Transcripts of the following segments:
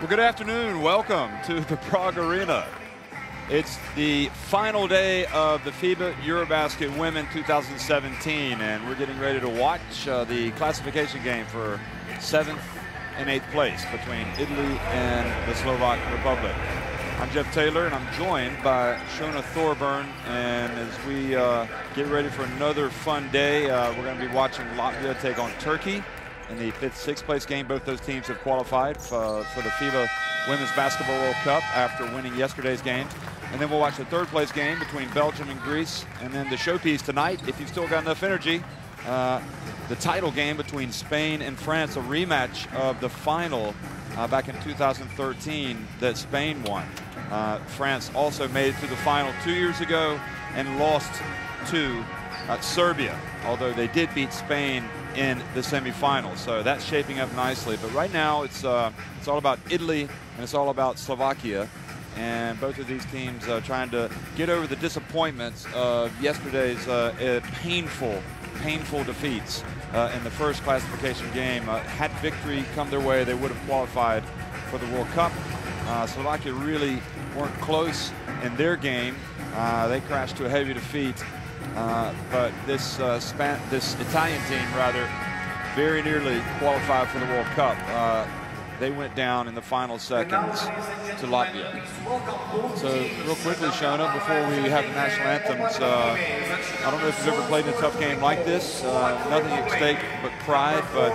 Well, good afternoon. Welcome to the Prague Arena. It's the final day of the FIBA EuroBasket Women 2017, and we're getting ready to watch the classification game for 7th and 8th place between Italy and the Slovak Republic. I'm Jeff Taylor, and I'm joined by Shona Thorburn, and as we get ready for another fun day, we're going to be watching Latvia take on Turkey in the 5th, 6th place game. Both those teams have qualified for the FIBA Women's Basketball World Cup after winning yesterday's game. And then we'll watch the 3rd place game between Belgium and Greece. And then the showpiece tonight, if you've still got enough energy, the title game between Spain and France, a rematch of the final back in 2013 that Spain won. France also made it to the final 2 years ago and lost to Serbia, although they did beat Spain in the semifinals. So that's shaping up nicely. But right now it's all about Italy and it's all about Slovakia. And both of these teams trying to get over the disappointments of yesterday's painful defeats in the first classification game. Had victory come their way, they would have qualified for the World Cup. Slovakia really weren't close in their game. They crashed to a heavy defeat. But this Italian team, rather, very nearly qualified for the World Cup. They went down in the final seconds to Latvia. So real quickly, Shona, before we have the national anthems, I don't know if you've ever played in a tough game like this. Nothing at stake but pride, but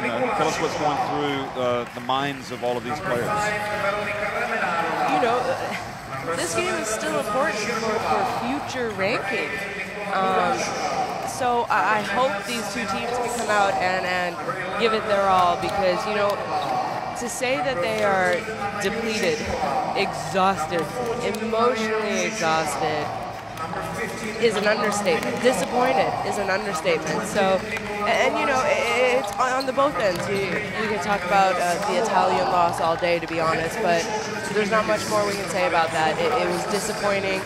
you know, tell us what's going through the minds of all of these players. You know, this game is still important for future ranking. So I hope these two teams can come out and give it their all, because, you know, to say that they are depleted, exhausted, emotionally exhausted is an understatement. Disappointed is an understatement. So, and you know, it's on the both ends. We can talk about the Italian loss all day, to be honest, but there's not much more we can say about that. It was disappointing.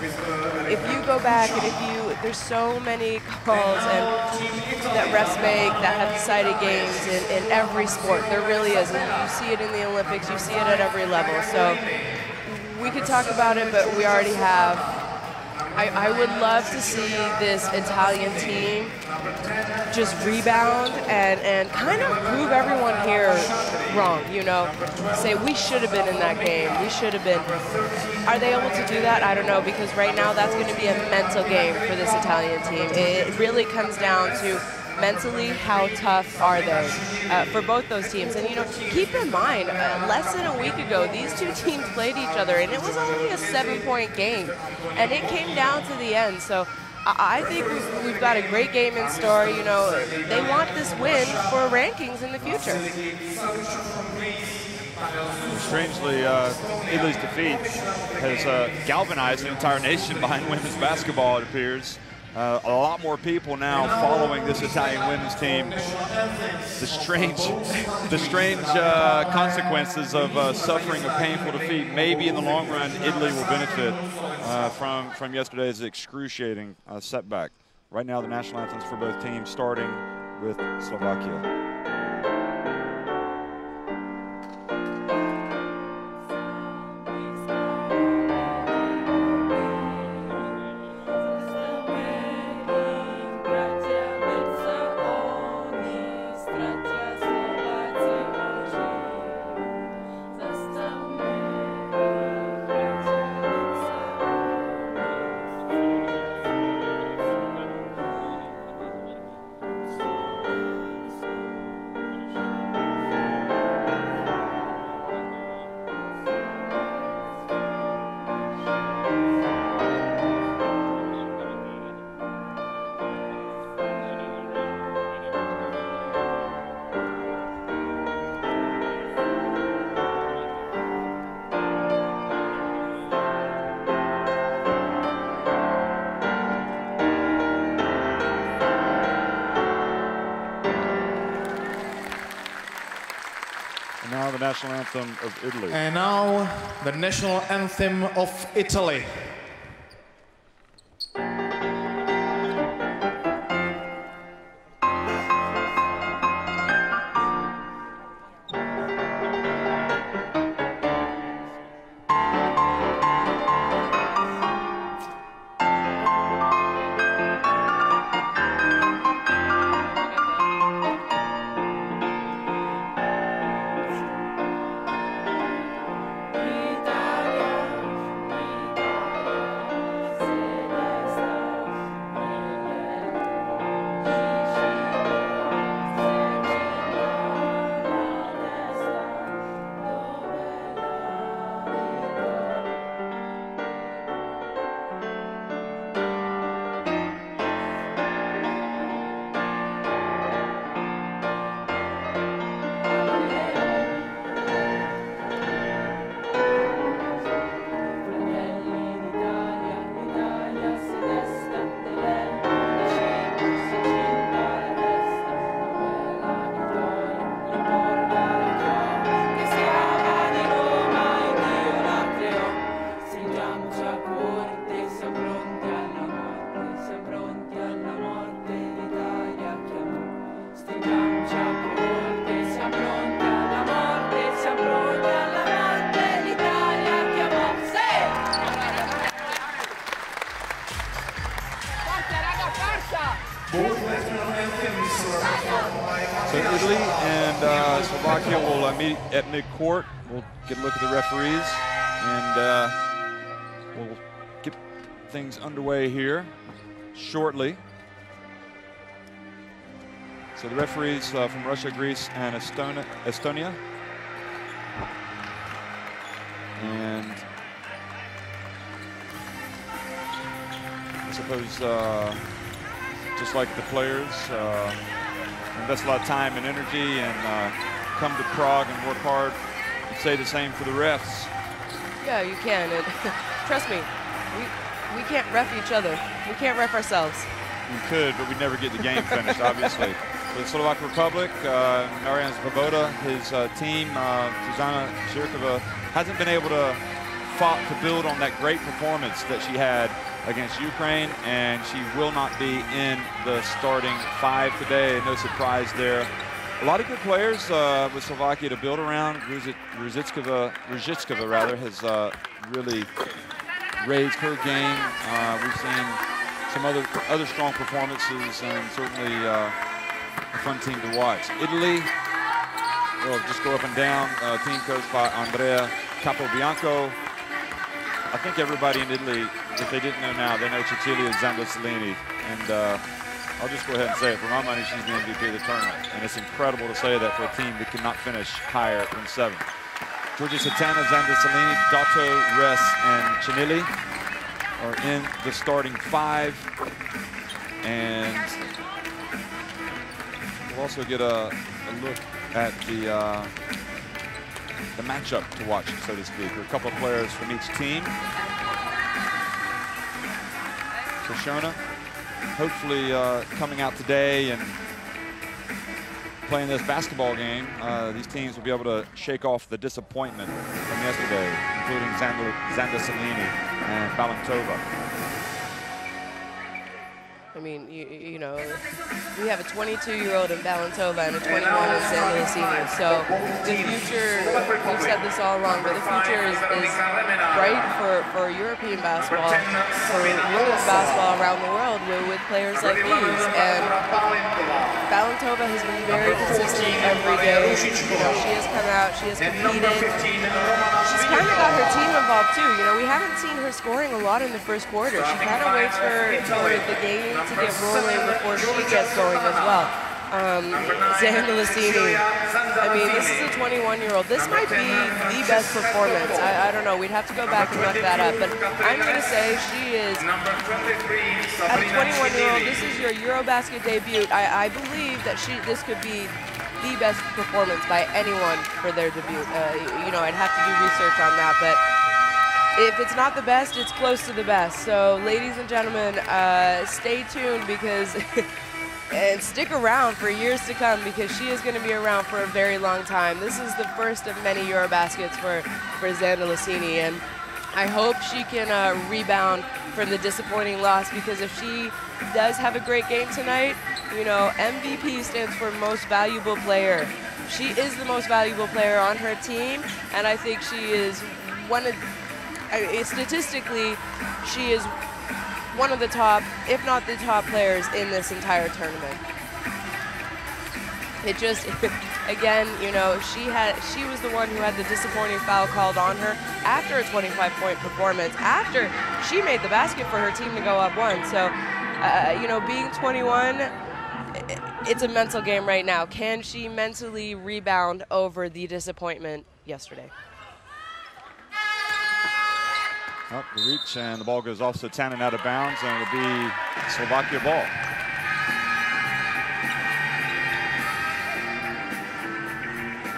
If you go back and there's so many calls that refs make that have decided games in every sport. There really is. And you see it in the Olympics. You see it at every level. So we could talk about it, but we already have. I would love to see this Italian team just rebound and kind of prove everyone here wrong, you know. Say, we should have been in that game. We should have been. Are they able to do that? I don't know, because right now that's going to be a mental game for this Italian team. It really comes down to mentally, how tough are they for both those teams. And, you know, keep in mind, less than a week ago, these two teams played each other, and it was only a 7-point game. And it came down to the end. So I think we've got a great game in store. You know, they want this win for rankings in the future. Strangely, Italy's defeat has galvanized the entire nation behind women's basketball, it appears. A lot more people now following this Italian women's team. The strange consequences of suffering a painful defeat. Maybe in the long run, Italy will benefit from yesterday's excruciating setback. Right now, the national anthems for both teams, starting with Slovakia. Now the national anthem of Italy. And now the national anthem of Italy. And Slovakia will meet at midcourt. We'll get a look at the referees, and we'll get things underway here shortly. So the referees from Russia, Greece, and Estonia. And I suppose just like the players, invest a lot of time and energy and come to Prague and work hard. I'd say the same for the refs. Yeah, you can. And trust me, we can't ref each other. We can't ref ourselves. We could, but we'd never get the game finished, obviously. For the Slovak Republic, Marian Svoboda, his team, Zuzana Zhirkova, hasn't been able to build on that great performance that she had against Ukraine, and she will not be in the starting 5 today. No surprise there. A lot of good players with Slovakia to build around. Ruzicova has really raised her game. We've seen some other strong performances, and certainly a fun team to watch. Italy will just go up and down. Team coached by Andrea Capobianco. I think everybody in Italy, if they didn't know now, they know Cecilia Zandasalini. And I'll just go ahead and say it. For my money, she's the MVP of the tournament. And it's incredible to say that for a team that cannot finish higher than 7. Georgia Satana, Zandasalini, Dotto, Res, and Chinili are in the starting 5. And we'll also get a look at the matchup to watch, so to speak. There are a couple of players from each team. Shoshona, hopefully coming out today and playing this basketball game, these teams will be able to shake off the disappointment from yesterday, including Zandasalini and Balantova. I mean, you know, we have a 22-year-old in Balantova and a 21 in Zandalasini. So the future, we've said this all along, but the future is bright for European basketball, for women's basketball around the world with players like these. And Balantova has been very consistent every day. You know, she has come out, she has competed. She's kind of got her team involved too. You know, we haven't seen her scoring a lot in the first quarter. She kind of waits for the game to get rolling before she gets going as well. Zandalasini, I mean, this is a 21-year-old. This might be the best performance. I don't know. We'd have to go back and look that up. But I'm going to say she is, at a 21-year-old, this is your EuroBasket debut. I believe that this could be the best performance by anyone for their debut. You know, I'd have to do research on that, but if it's not the best, it's close to the best. So, ladies and gentlemen, stay tuned because and stick around for years to come, because she is going to be around for a very long time. This is the first of many EuroBaskets for Zandalasini, and I hope she can rebound from the disappointing loss, because if she does have a great game tonight, you know, MVP stands for most valuable player. She is the most valuable player on her team, and I think she is statistically, she is one of the top, if not the top players in this entire tournament. It just, again, you know, she was the one who had the disappointing foul called on her after a 25-point performance, after she made the basket for her team to go up 1. So, you know, being 21, it's a mental game right now. Can she mentally rebound over the disappointment yesterday? Well, the reach, and the ball goes off Satanen out of bounds, and it'll be Slovakia ball.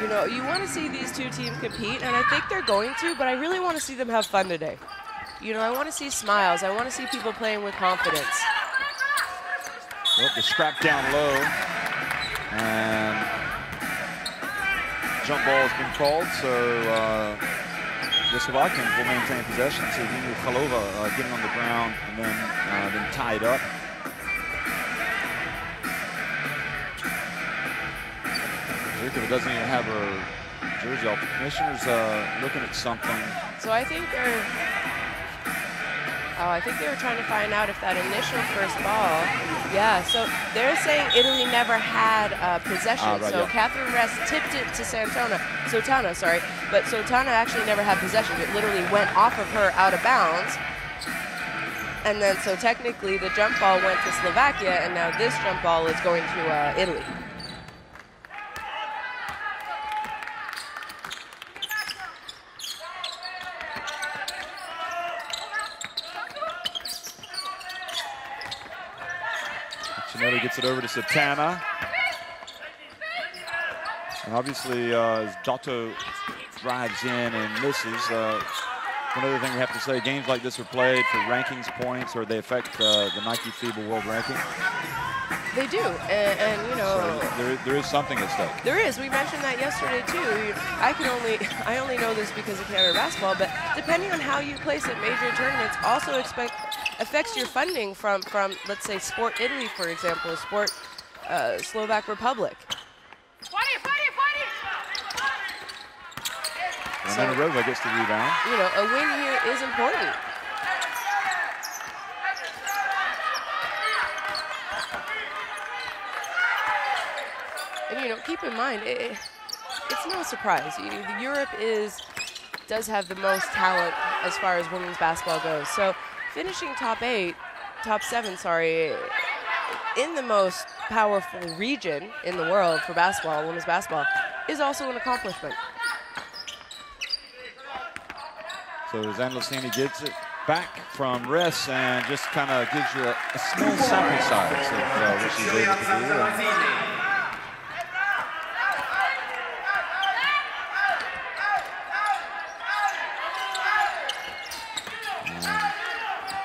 You know, you want to see these two teams compete, and I think they're going to, but I really want to see them have fun today. You know, I want to see smiles. I want to see people playing with confidence. Well, the scrap down low, and jump ball has been called, so the Slovakians will maintain possession. So Nina Khalova getting on the ground and then tied up. Zhirkova doesn't even have her jersey off. The commissioner's looking at something. So I think Oh, I think they were trying to find out if that initial first ball. Yeah, so they're saying Italy never had possession. Right, so yeah. Catherine Rest tipped it to Sotana, sorry. But Sotana actually never had possession. It literally went off of her out of bounds. And then, so technically, the jump ball went to Slovakia, and now this jump ball is going to Italy. Chinelli gets it over to Sotana. And obviously, as Dotto drives in and misses, one other thing we have to say, games like this are played for rankings points, or they affect the Nike FIBA World Ranking. They do, and you know, so there is something at stake. There is. We mentioned that yesterday too. I only know this because of Canada basketball, but depending on how you place at major tournaments, also affects your funding from let's say Sport Italy, for example, Sport Slovak Republic. And then Arova gets the rebound. You know, a win here is important. And you know, keep in mind, it's no surprise. Europe does have the most talent as far as women's basketball goes. So finishing top 7, sorry, in the most powerful region in the world for basketball, women's basketball, is also an accomplishment. So Zanlacini gets it back from Ress and just kind of gives you a small sample size of what she's able to do.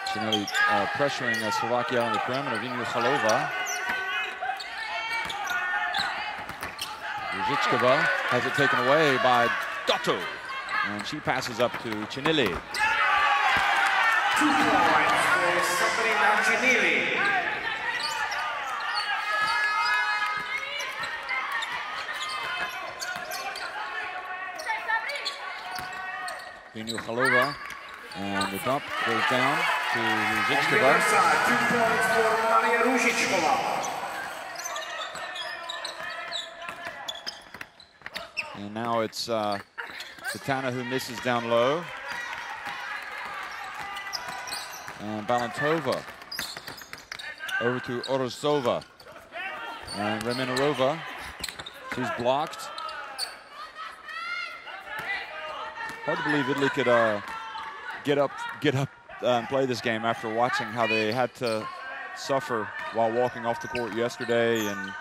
Chinelli pressuring Slovakia on the perimeter. Vinyukhalova. Ruzicova has it taken away by Dotto. And she passes up to Chinelli. 2 points for Sabrina Chinelli. Vinyukhalova. And the dump goes down to Ruzicova. 2 points for Maria Ruzicova. And now it's Sotana who misses down low. And Balantova over to Orozova. And Reminarova, she's blocked. Hard to believe Italy could get up and play this game after watching how they had to suffer while walking off the court yesterday. And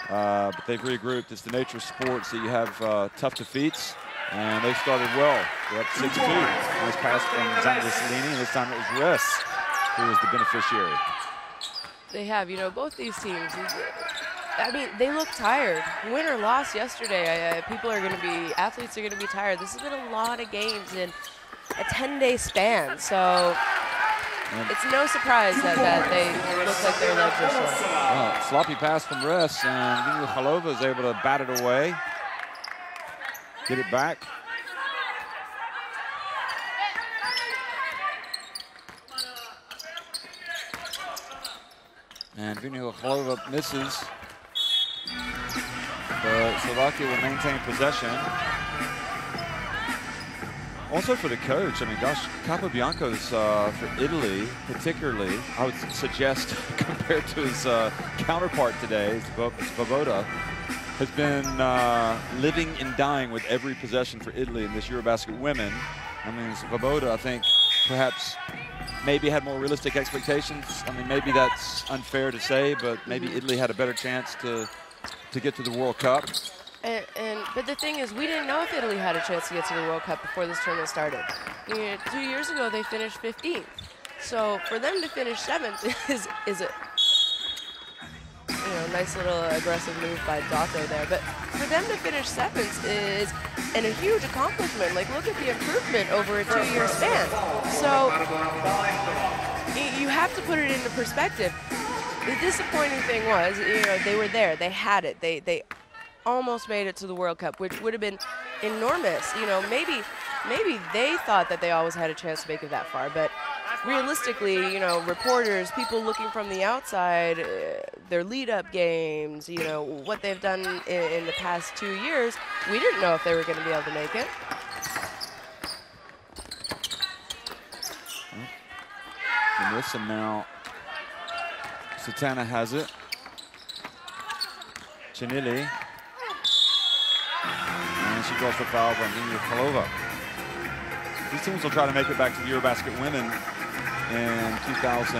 but they've regrouped. It's the nature of sports that you have tough defeats. And they started well. They're up 6-2. Nice pass from Zanlacini, and this time it was Ress who was the beneficiary. They have, you know, both these teams. I mean, they look tired. Win or loss yesterday, athletes are going to be tired. This has been a lot of games in a 10-day span. So it's no surprise that they look like their legs are sore. Well, sloppy pass from Ress, and Vinyukhalova is able to bat it away. Get it back. And Vinyukhalova misses. But Slovakia will maintain possession. Also for the coach, I mean, gosh, Capobianco's for Italy, particularly, I would suggest compared to his counterpart today, Svoboda, has been living and dying with every possession for Italy in this EuroBasket Women. I mean, Svoboda, I think, perhaps maybe had more realistic expectations. I mean, maybe that's unfair to say, but maybe Italy had a better chance to get to the World Cup. But the thing is, we didn't know if Italy had a chance to get to the World Cup before this tournament started. You know, 2 years ago, they finished 15th. So for them to finish 7th is a nice little aggressive move by Dotto there. But for them to finish 7th is a huge accomplishment. Like, look at the improvement over a 2-year span. So you have to put it into perspective. The disappointing thing was, you know, they were there. They had it. They almost made it to the World Cup, which would have been enormous. You know, maybe they thought that they always had a chance to make it that far, but realistically, you know, reporters, people looking from the outside, their lead-up games, you know, what they've done in the past 2 years, we didn't know if they were going to be able to make it. And this, and now Satana has it. Chinili. And she draws the foul by Kalova. These teams will try to make it back to the EuroBasket Women in 2019.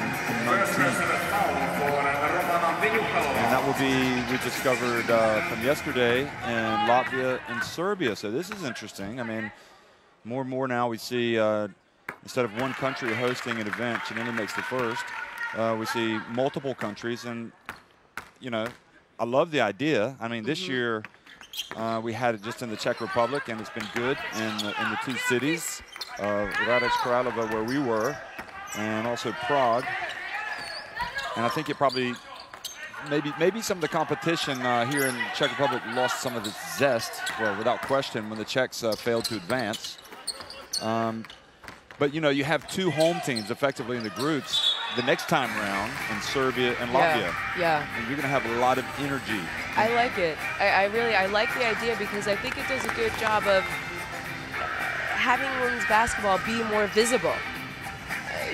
And that will be, we discovered from yesterday, in Latvia and Serbia. So this is interesting. I mean, more and more now we see, instead of one country hosting an event, Chinili makes the first. We see multiple countries, and, you know, I love the idea. I mean, this year we had it just in the Czech Republic, and it's been good in the two cities, Hradec Králové, where we were, and also Prague. And I think it probably, maybe some of the competition here in the Czech Republic lost some of its zest, well, without question, when the Czechs failed to advance. But, you know, you have two home teams effectively in the groups the next time around in Serbia and Latvia. Yeah. And you're going to have a lot of energy. I like it. I like the idea, because I think it does a good job of having women's basketball be more visible.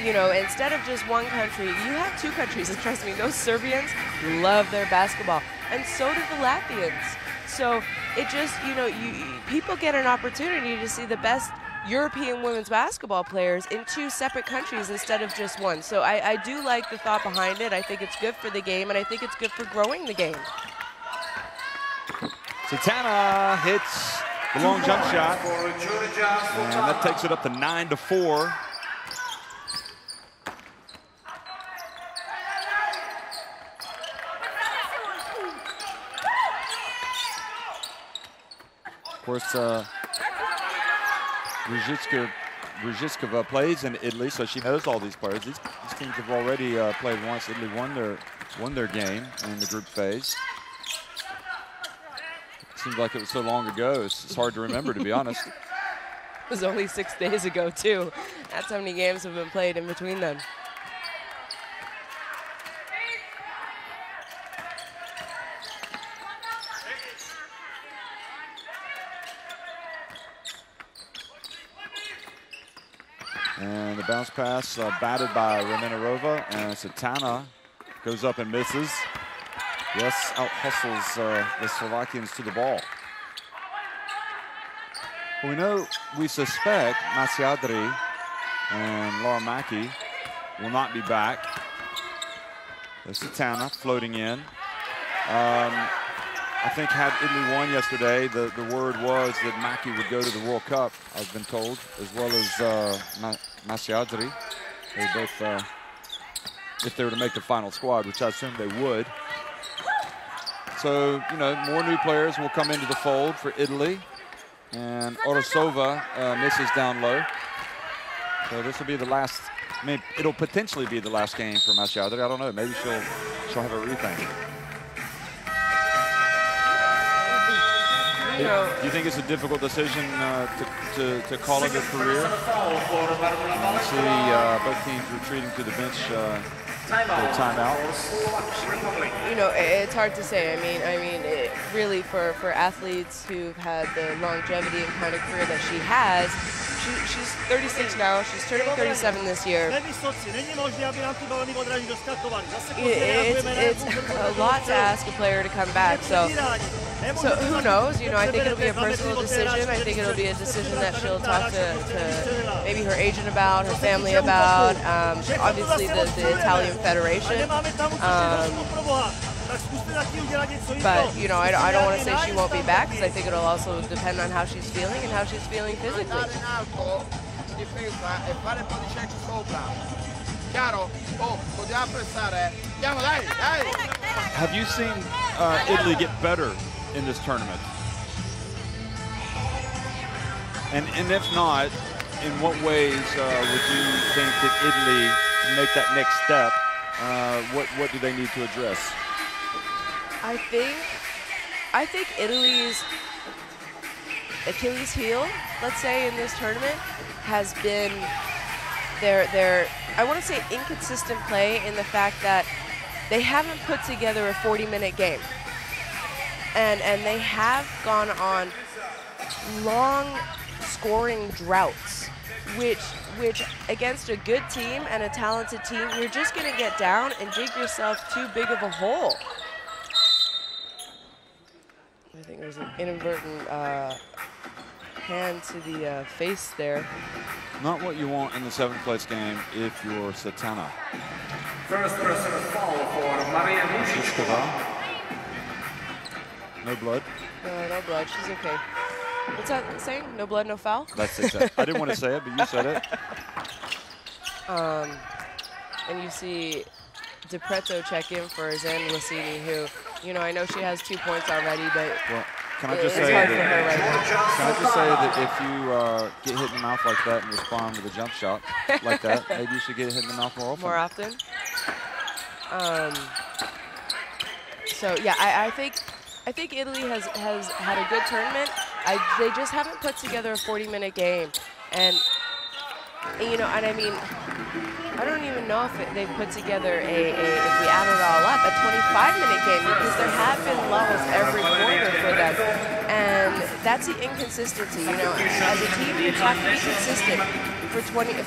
You know, instead of just one country, you have two countries. And trust me, those Serbians love their basketball. And so do the Latvians. So it just, you know, people get an opportunity to see the best European women's basketball players in two separate countries instead of just one. So I do like the thought behind it. I think it's good for the game, and I think it's good for growing the game. Satana hits the long jump shot, and that takes it up to 9-4. Of course, Rizhiskova plays in Italy, so she knows all these players. These teams have already played once. Italy won their game in the group phase. It seems like it was so long ago, it's hard to remember, to be honest. It was only 6 days ago, too. That's how many games have been played in between them. And the bounce pass batted by Romanarova, and Satana goes up and misses. Yes, out-hustles the Slovakians to the ball. Well, we suspect Masiadri and Laura Mackey will not be back. There's Satana floating in. I think had Italy won yesterday, the word was that Mackey would go to the World Cup, I've been told, as well as Masiadri. They both, if they were to make the final squad, which I assume they would. So, you know, more new players will come into the fold for Italy. And Orosova misses down low. So this will be the last, I mean, it'll potentially be the last game for Masiadri. I don't know, maybe she'll have a rethink. Do you think it's a difficult decision to call it a career? You see both teams retreating to the bench for a timeout. You know, it's hard to say. I mean, really for athletes who've had the longevity and kind of career that she has, she's 36 now. She's turning 37 this year. It's a lot to ask a player to come back. So who knows? You know, I think it'll be a personal decision. I think it'll be a decision that she'll talk to maybe her agent about, her family about, obviously the Italian Federation. But, you know, I don't want to say she won't be back, because I think it'll also depend on how she's feeling and how she's feeling physically. Have you seen Italy get better in this tournament? And if not, in what ways would you think that Italy can make that next step? What do they need to address? I think Italy's Achilles heel, let's say, in this tournament has been their I want to say inconsistent play in the fact that they haven't put together a 40-minute game. And they have gone on long scoring droughts, which against a good team and a talented team, you're just going to get down and dig yourself too big of a hole. I think there's an inadvertent hand to the face there. Not what you want in the 7th place game if you're Satana. First personal foul for Maria Ružičková. No blood? No blood. She's okay. What's that saying? No blood, no foul? That's exactly. I didn't want to say it, but you said it. And you see DePreto check in for Zan Lassini, who, you know, I know she has 2 points already, but well, can I just it's say hard that, for her right now. Can I just say that if you get hit in the mouth like that and respond with a jump shot like that, maybe you should get hit in the mouth more often. More often? So yeah, I think Italy has had a good tournament. They just haven't put together a 40-minute game, and you know, and I mean, I don't even know if they've put together if we add it all up, a 25-minute game, because there have been lulls every quarter for them, and that's the inconsistency. You know, as a team, you have to be consistent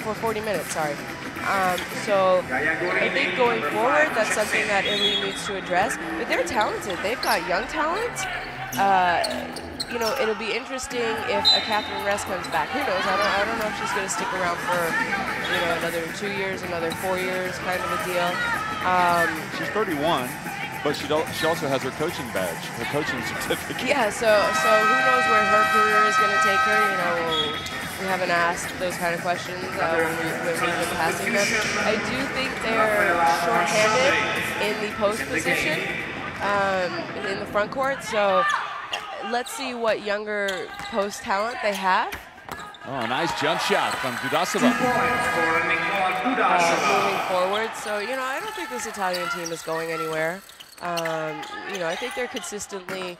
for 40 minutes. Sorry. So I think going forward, that's something that Italy needs to address. But they're talented. They've got young talent. You know, it'll be interesting if a Catherine Ress comes back. Who knows? I don't know if she's going to stick around for, you know, another 2 years, another 4 years, kind of a deal. She's 31, but she also has her coaching badge, her coaching certificate. Yeah. So who knows where her career is going to take her? You know, we haven't asked those kind of questions when we've been passing them. I do think they're short-handed in the post position in the front court. So let's see what younger post talent they have. Oh, nice jump shot from Dudasova. Moving forward. So, you know, I don't think this Italian team is going anywhere. You know, I think they're consistently,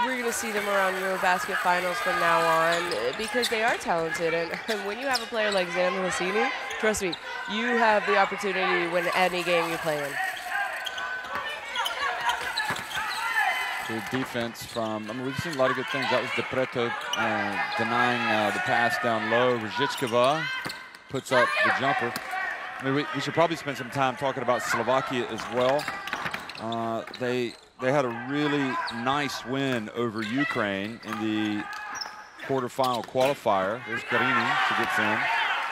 we're going to see them around EuroBasket finals from now on because they are talented. And when you have a player like Zan Lassini, trust me, you have the opportunity to win any game you play in. Good defense from, I mean, we've seen a lot of good things. That was DePreto denying the pass down low. Ružičková puts up the jumper. I mean, we should probably spend some time talking about Slovakia as well. They had a really nice win over Ukraine in the quarterfinal qualifier. There's Karini, she gets in.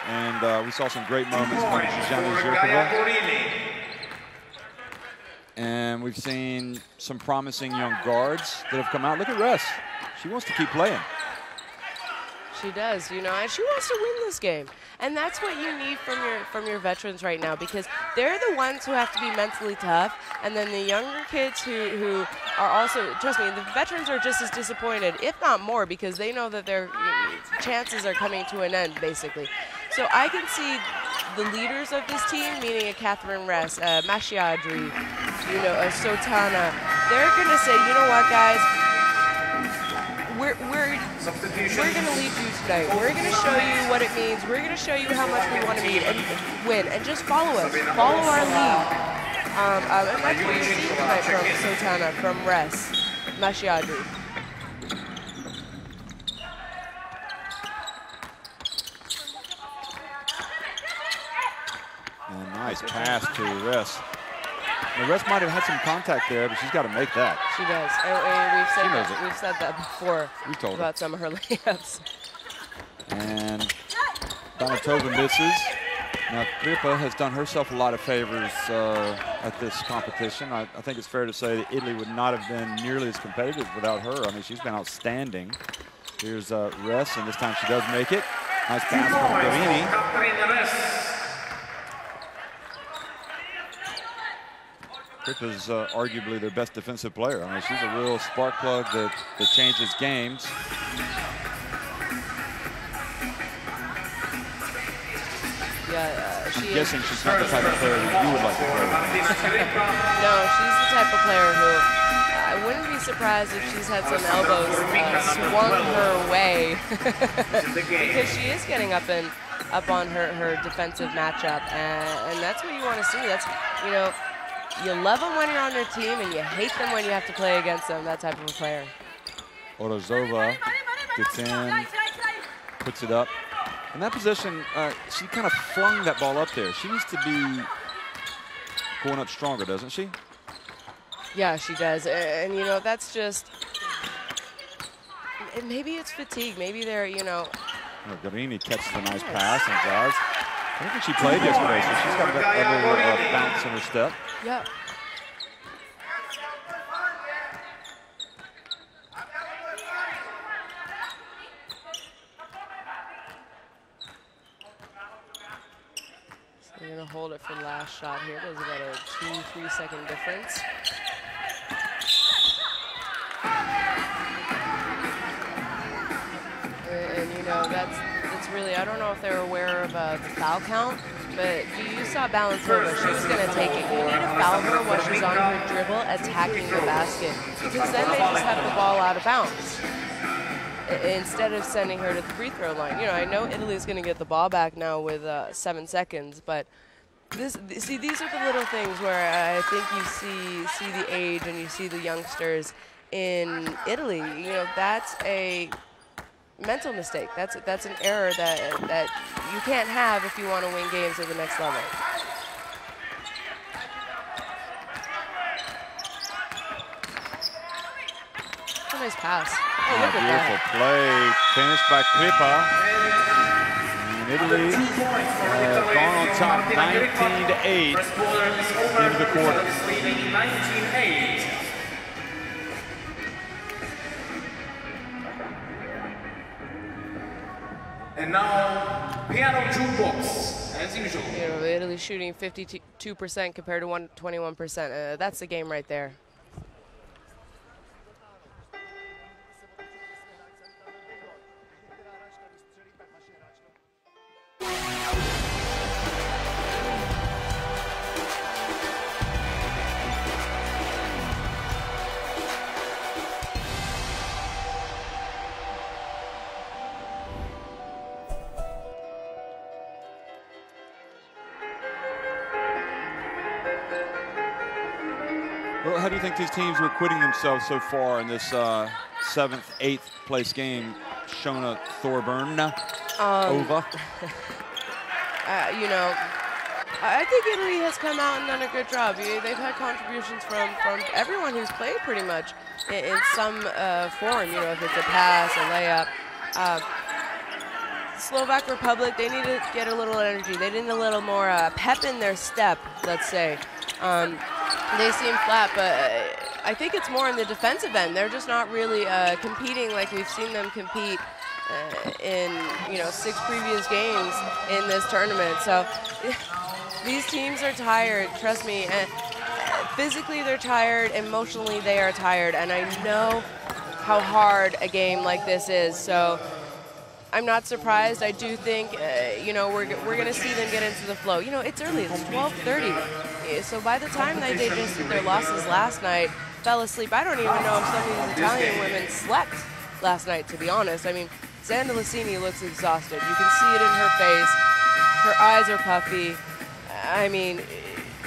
And we saw some great moments from Zuzana Zhirkova. And we've seen some promising young guards that have come out. Look at Ress. She wants to keep playing. She does, you know, and she wants to win this game. And that's what you need from your veterans right now, because they're the ones who have to be mentally tough, and then the younger kids who are also, trust me, the veterans are just as disappointed, if not more, because they know that their chances are coming to an end, basically. So I can see the leaders of this team, meaning a Catherine Ress, Mashiadri, you know, a Sotana, they're going to say, you know what, guys, we're going to lead you tonight. We're going to show you what it means. We're going to show you how much we want to win, and just follow us. Follow our lead. And that's what you're seeing tonight from Sotana, from Ress, Mashiadri. And nice pass to Ress. The Ress might have had some contact there, but she's got to make that. She does. And we've said that before about some of her layups. And Donatova misses. Now, Kripa has done herself a lot of favors at this competition. I think it's fair to say that Italy would not have been nearly as competitive without her. I mean, she's been outstanding. Here's Ress, and this time she does make it. Nice pass from Garini. Kripa's arguably their best defensive player. I mean, she's a real spark plug that changes games. Yeah, I'm guessing she's not the type of player that you would like to play with. No, she's the type of player who I wouldn't be surprised if she's had some elbows swung her way because she is getting up and up on her defensive matchup, and that's what you want to see. That's, you know, you love them when you're on their team, and you hate them when you have to play against them. That type of a player. Orozova gets in, puts it up. In that position, she kind of flung that ball up there. She needs to be going up stronger, doesn't she? Yeah, she does. And you know, that's just, maybe it's fatigue. Maybe they're, you know. Garini catches a nice pass and draws. I don't think she played yesterday, so she's got a little bounce in her step. Yep. So we're going to hold it for the last shot here. There's about a 2-3 second difference. And you know, that's really, I don't know if they're aware of the foul count, but you saw Balanzova, she was going to take it. You need to foul her while she's on her dribble attacking the basket, because then they just have the ball out of bounds instead of sending her to the free throw line. You know, I know Italy's going to get the ball back now with 7 seconds, but these are the little things where I think you see the age and you see the youngsters in Italy. You know, that's a mental mistake. That's an error that you can't have if you want to win games at the next level. That's a nice pass. Oh, look at beautiful that. play, finished by Kripa. And Italy have gone on top 19-8 into the quarter. 19-8. And now, piano jukebox, as usual. You know, Italy shooting 52% compared to 21%. That's the game right there. Well, how do you think these teams were acquitting themselves so far in this 7th, 8th place game? Shona Thorburn over. You know, I think Italy has come out and done a good job. They've had contributions from everyone who's played pretty much in some form. You know, if it's a pass, a layup. Slovak Republic, they need to get a little energy. They need a little more pep in their step, let's say. They seem flat, but I think it's more in the defensive end. They're just not really competing like we've seen them compete in, you know, 6 previous games in this tournament. So these teams are tired, trust me. Physically they're tired, emotionally they are tired, and I know how hard a game like this is. So I'm not surprised. I do think, you know, we're going to see them get into the flow. You know, it's early. It's 12:30. So by the time they digested their losses last night, fell asleep, I don't even know if some of these Italian women slept last night, to be honest. I mean, Sandalissini looks exhausted. You can see it in her face. Her eyes are puffy. I mean,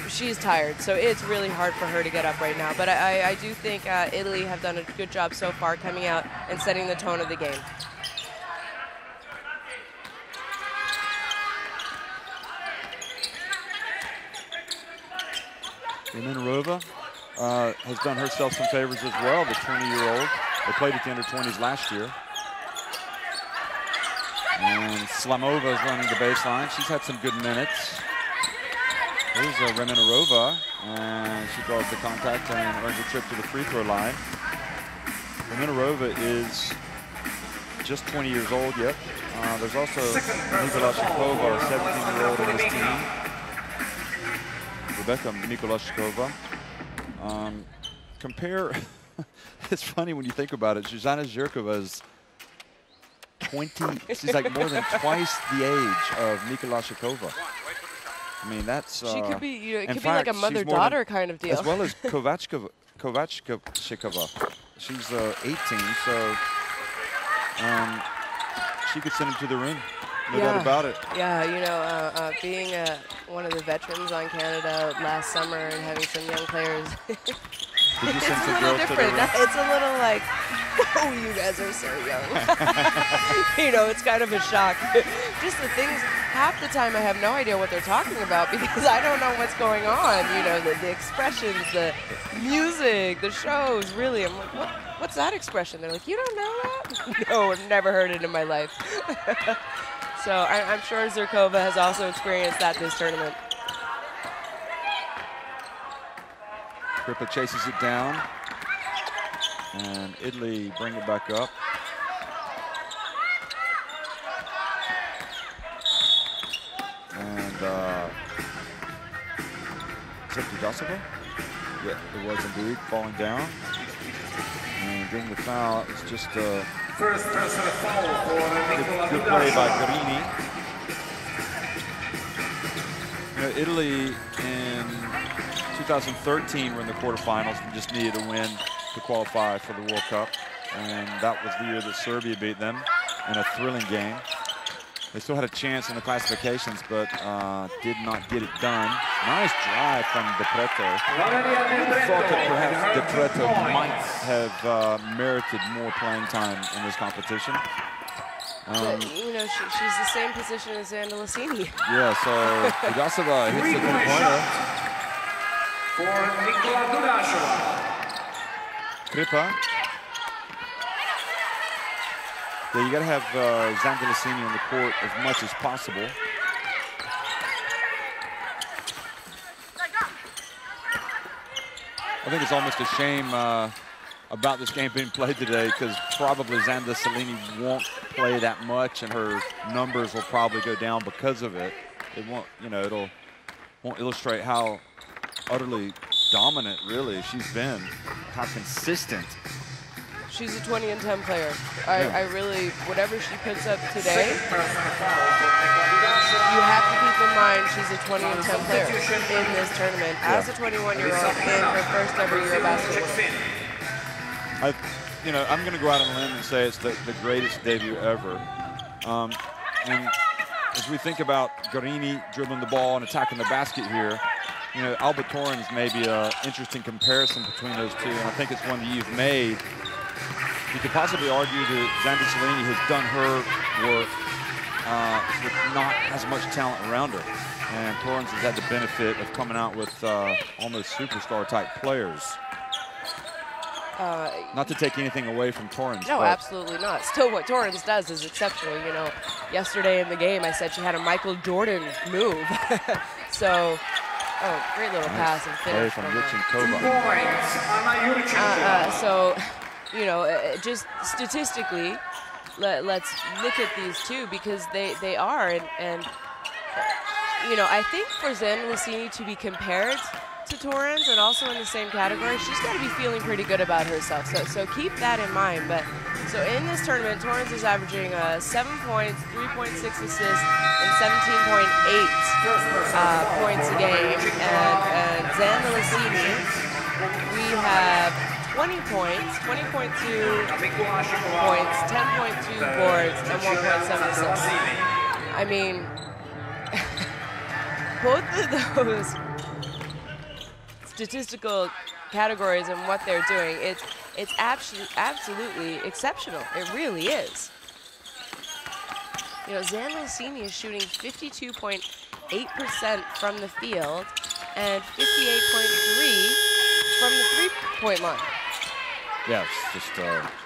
she's tired. So it's really hard for her to get up right now. But I do think Italy have done a good job so far coming out and setting the tone of the game. Reminarova has done herself some favors as well, the 20-year-old. They played at the under-20s last year. And Slamova is running the baseline. She's had some good minutes. Here's Reminarova, and she draws the contact and earns a trip to the free throw line. Reminarova is just 20 years old yet. There's also Nikolashikova, a 17-year-old on this team. Rebecca Nikolashikova. Compare, it's funny when you think about it, Zuzana Zhirkova is 20, she's like more than twice the age of Nikolashikova. I mean, that's... she could be, you know, it could be like a mother-daughter kind of deal. As well as Kovachkova. She's 18, so she could send him to the ring. No doubt about it. Yeah, you know, being one of the veterans on Canada last summer and having some young players, it's a little different. It's a little like, oh, you guys are so young. You know, it's kind of a shock. Just the things, half the time I have no idea what they're talking about because I don't know what's going on. You know, the expressions, the music, the shows, really. I'm like, what's that expression? They're like, you don't know that? No, I've never heard it in my life. So I'm sure Zurkova has also experienced that this tournament. Kripa chases it down, and Italy bring it back up. And is that Dudasova? Yeah, it was indeed, falling down. And getting the foul, it's just First personal foul for good play by Garini. You know, Italy in 2013 were in the quarterfinals and just needed a win to qualify for the World Cup. And that was the year that Serbia beat them in a thrilling game. They still had a chance in the classifications, but did not get it done. Nice drive from De Preto. I thought that perhaps De Preto might have merited more playing time in this competition. But, you know, she's the same position as Andalusini. Yeah, so Dudasova hits the three-pointer. For Nikola Dudasova. Kripa. Yeah, you got to have Zandalusini on the court as much as possible. I think it's almost a shame about this game being played today because probably Zandalusini won't play that much, and her numbers will probably go down because of it. It won't, you know, won't illustrate how utterly dominant, really, she's been, how consistent. She's a 20 and 10 player. I really, whatever she puts up today, you have to keep in mind she's a 20 and 10 player in this tournament as a 21-year-old in her first ever EuroBasket Women. You know, I'm going to go out on a limb and say it's the greatest debut ever. And as we think about Garini dribbling the ball and attacking the basket here, you know, Alba Torrens may be an interesting comparison between those two, and I think it's one that you've made. You could possibly argue that Zandalusini has done her work with not as much talent around her. And Torrens has had the benefit of coming out with almost superstar-type players. Not to take anything away from Torrens. No, absolutely not. Still, what Torrens does is exceptional. You know, yesterday in the game, I said she had a Michael Jordan move. So, great little pass and finish from Yurchenkova. So, you know, just statistically, let's look at these two because they are, and you know, I think for Zandalusini to be compared to Torrens and also in the same category, she's got to be feeling pretty good about herself. So keep that in mind. But so in this tournament, Torrens is averaging 7 points, 3.6 assists, and 17.8 points a game. And Zandalusini, we have 20 points, 20.2 points, 10.2 boards, and 1.7 assists. I mean, both of those statistical categories and what they're doing, it's absolutely exceptional. It really is. You know, Zandalusini is shooting 52.8% from the field and 58.3% from the three-point line. Yeah, it's just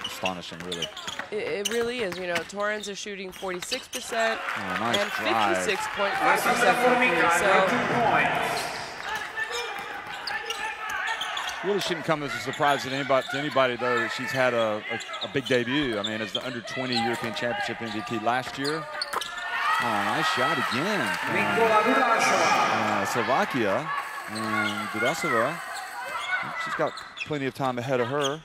astonishing, really. It really is. You know, Torrens is shooting 46% nice and 56.5% from three. So really shouldn't come as a surprise to anybody, though, that she's had a big debut. I mean, as the under-20 European Championship MVP last year. Nice shot again from Slovakia. And Dudasova, she's got plenty of time ahead of her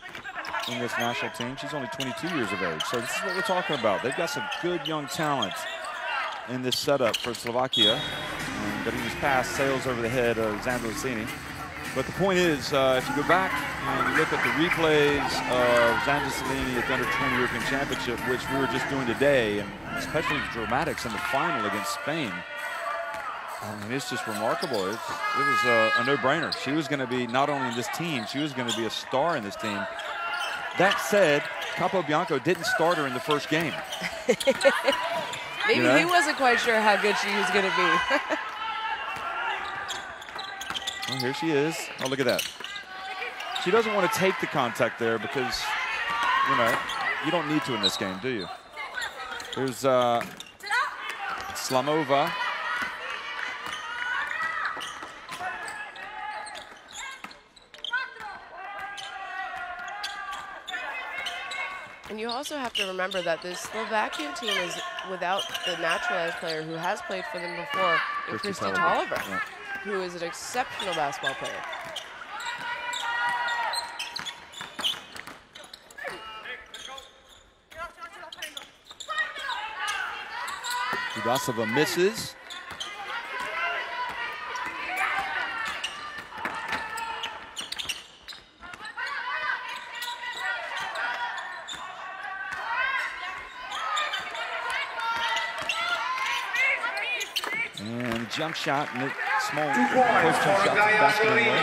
in this national team. She's only 22 years of age. So this is what we're talking about. They've got some good young talent in this setup for Slovakia. And Garini's pass sails over the head of Zandalusini. But the point is, if you go back and you look at the replays of Xander Salini at the Under-20 European Championship, which we were just doing today, and especially the dramatics in the final against Spain, I mean, it's just remarkable. It was a no-brainer. She was going to be not only in this team, she was going to be a star in this team. That said, Capobianco didn't start her in the first game. Maybe he wasn't quite sure how good she was going to be. Well, here she is. Oh, look at that. She doesn't want to take the contact there because, you know, you don't need to in this game, do you? There's Slamova. And you also have to remember that this Slovakian team is without the naturalized player who has played for them before, Kristi Tolliver, who is an exceptional basketball player. Dudasova misses. And jump shot, small post jump shot, basket anyway.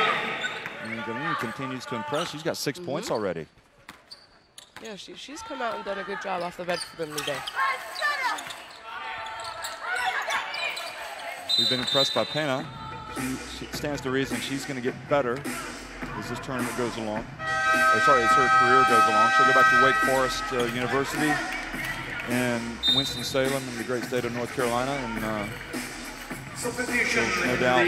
And Galini continues to impress. She's got 6 points already. Yeah, she's come out and done a good job off the bench for them today. We've been impressed by Pena. She stands to reason she's going to get better as this tournament goes along. Or sorry, as her career goes along. She'll go back to Wake Forest University in Winston-Salem in the great state of North Carolina. And no doubt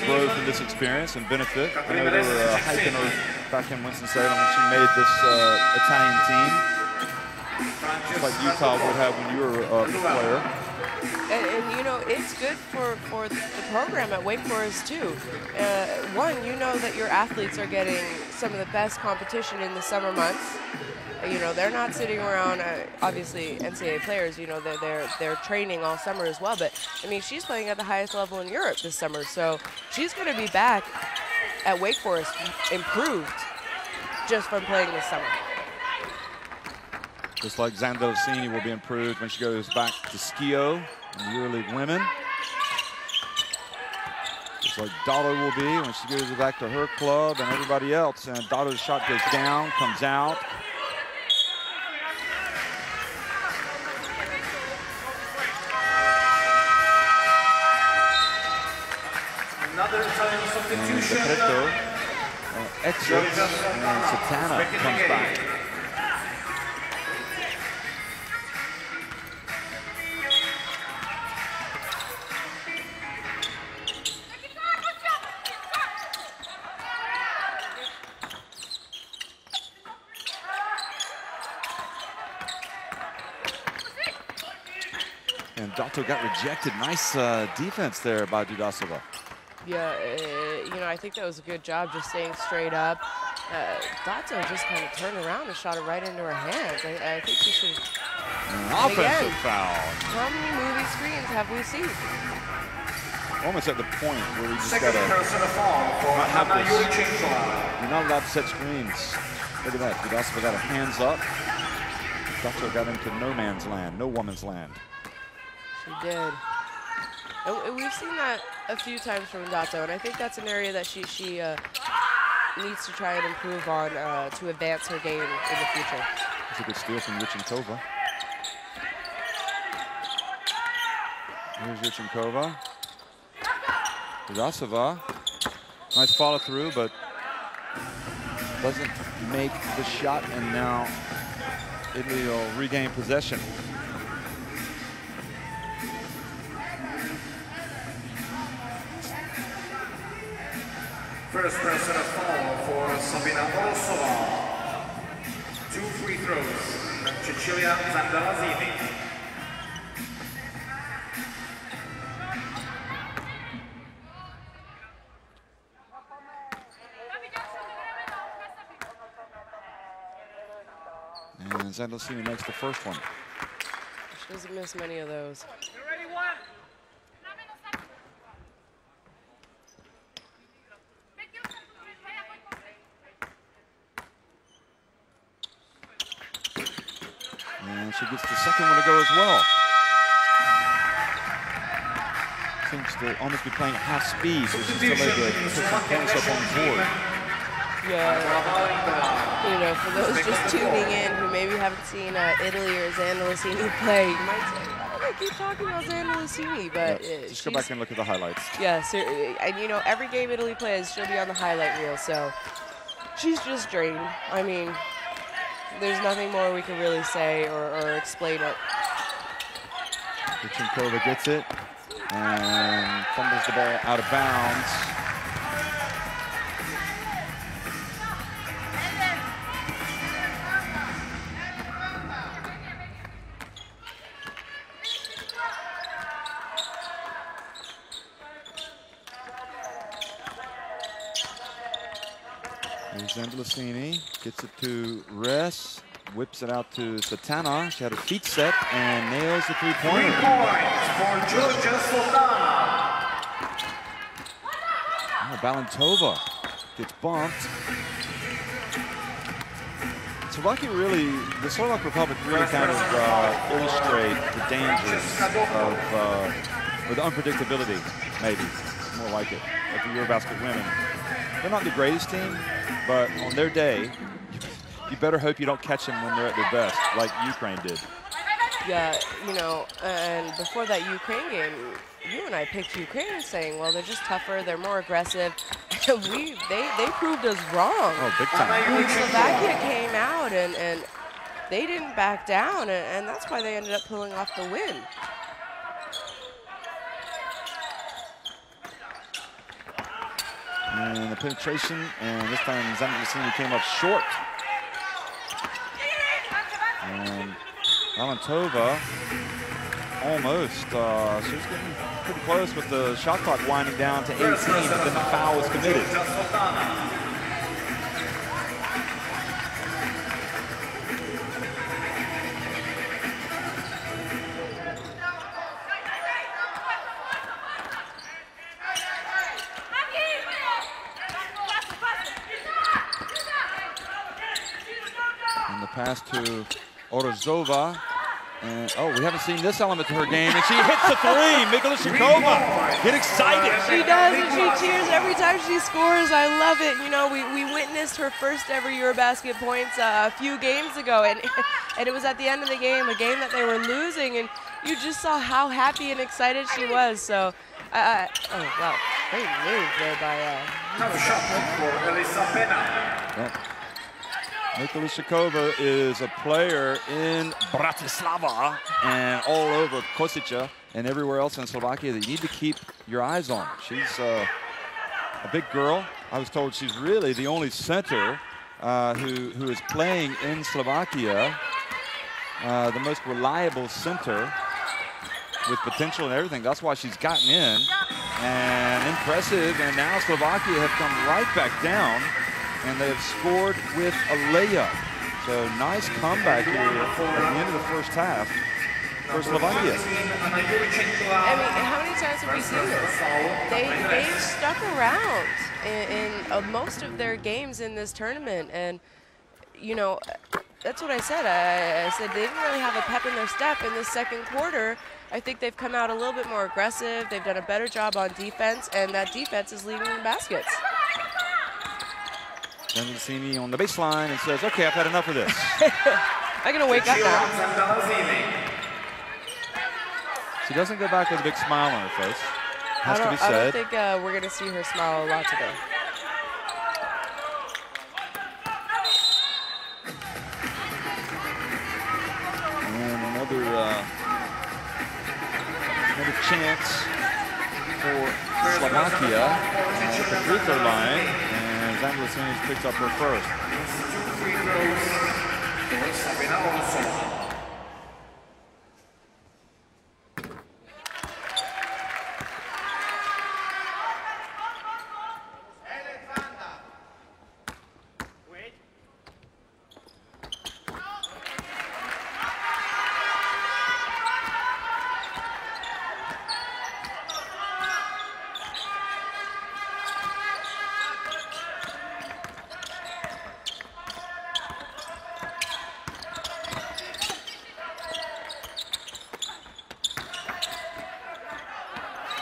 growth in this experience and benefit. I know they were hyping her back in Winston-Salem when she made this Italian team. Just like Utah would have when you were a player. And you know, it's good for the program at Wake Forest too. One, you know that your athletes are getting some of the best competition in the summer months. You know, they're not sitting around, obviously NCAA players, you know, they're training all summer as well. But I mean, she's playing at the highest level in Europe this summer. So she's going to be back at Wake Forest improved just from playing this summer. Just like Zandolcini will be improved when she goes back to Skio in the EuroLeague Women. Just like Dotto will be when she goes back to her club and everybody else. And Dotto's shot goes down, comes out. Another Italian substitution. Decreto exits and Satana comes back. And Dotto got rejected. Nice defense there by Dudasova. Yeah, you know, I think that was a good job just staying straight up. Dotto just kind of turned around and shot it right into her hands. I think she should. Offensive foul. How many movie screens have we seen? Almost at the point where we just Second gotta personal foul for not have Anna this. Yurchenko. You're not allowed to set screens. Look at that. Dudasova got her hands up. Dotto got into no man's land, no woman's land. She did. And we've seen that a few times from Dotto, and I think that's an area that she needs to try and improve on to advance her game in the future. It's a good steal from Yurchenkova. Here's Yurchenkova. Dudasova. Nice follow through, but doesn't make the shot, and now Italy will regain possession. First personal foul for Sabina Orosova. 2 free throws from Cecilia Zandalazini. And Zandalcini makes the first one. She doesn't miss many of those. And she gets the second one to go as well. Seems to almost be playing at half speed, so she's still able to put some points up on the board. Yeah, you know, for those just tuning in who maybe haven't seen Italy or Zandalicini play, you might say, why do they keep talking about Zandalicini? But just go back and look at the highlights. Yeah, and you know, every game Italy plays, she'll be on the highlight reel, so she's just drained. I mean, there's nothing more we can really say or explain it. Kuchenkova gets it and fumbles the ball out of bounds. Zandalicini gets it to Ress, whips it out to Satana. She had her feet set and nails the three-pointer. 3 points for Georgia Sultana. Oh, Balintova gets bumped. Slovakia really, the Slovak Republic really kind of illustrate the dangers of, or the unpredictability, maybe, more like it, of the EuroBasket women. They're not the greatest team, but on their day, you better hope you don't catch them when they're at their best, like Ukraine did. Yeah, you know, and before that Ukraine game, you and I picked Ukraine saying, well, they're just tougher, they're more aggressive. They proved us wrong. Oh, big time. Slovakia came out and they didn't back down, and that's why they ended up pulling off the win. And the penetration, and this time Zandalicini came up short. And Balintova almost, she was getting pretty close with the shot clock winding down to 18, but then the foul was committed. And the pass to Orozova. And, oh, we haven't seen this element to her game, and she hits the three. Mikulicikova, get excited. She does, and she cheers every time she scores. I love it. You know, we witnessed her first ever EuroBasket points a few games ago, and it was at the end of the game, a game that they were losing, and you just saw how happy and excited she was. So, oh, wow, great move there by Another shot for Elisa Pena. Well, Mikulicikova is a player in Bratislava and all over Kosice and everywhere else in Slovakia that you need to keep your eyes on. She's a big girl. I was told she's really the only center who is playing in Slovakia, the most reliable center with potential and everything. That's why she's gotten in, and impressive. And now Slovakia have come right back down, and they have scored with a layup. So nice comeback here at the end of the first half for Slovakia. I mean, how many times have we seen this? They've stuck around in most of their games in this tournament, and you know, that's what I said. I said they didn't really have a pep in their step in the second quarter. I think they've come out a little bit more aggressive. They've done a better job on defense, and that defense is leading in baskets. Zandalicini on the baseline and says, okay, I've had enough of this. I'm going to wake up now. She doesn't go back with a big smile on her face. Has to be said. I don't think we're going to see her smile a lot today. And another chance for Slovakia at the free throw line. And Zandalicini picks up her first. 2 free throws for Sabina Olsson.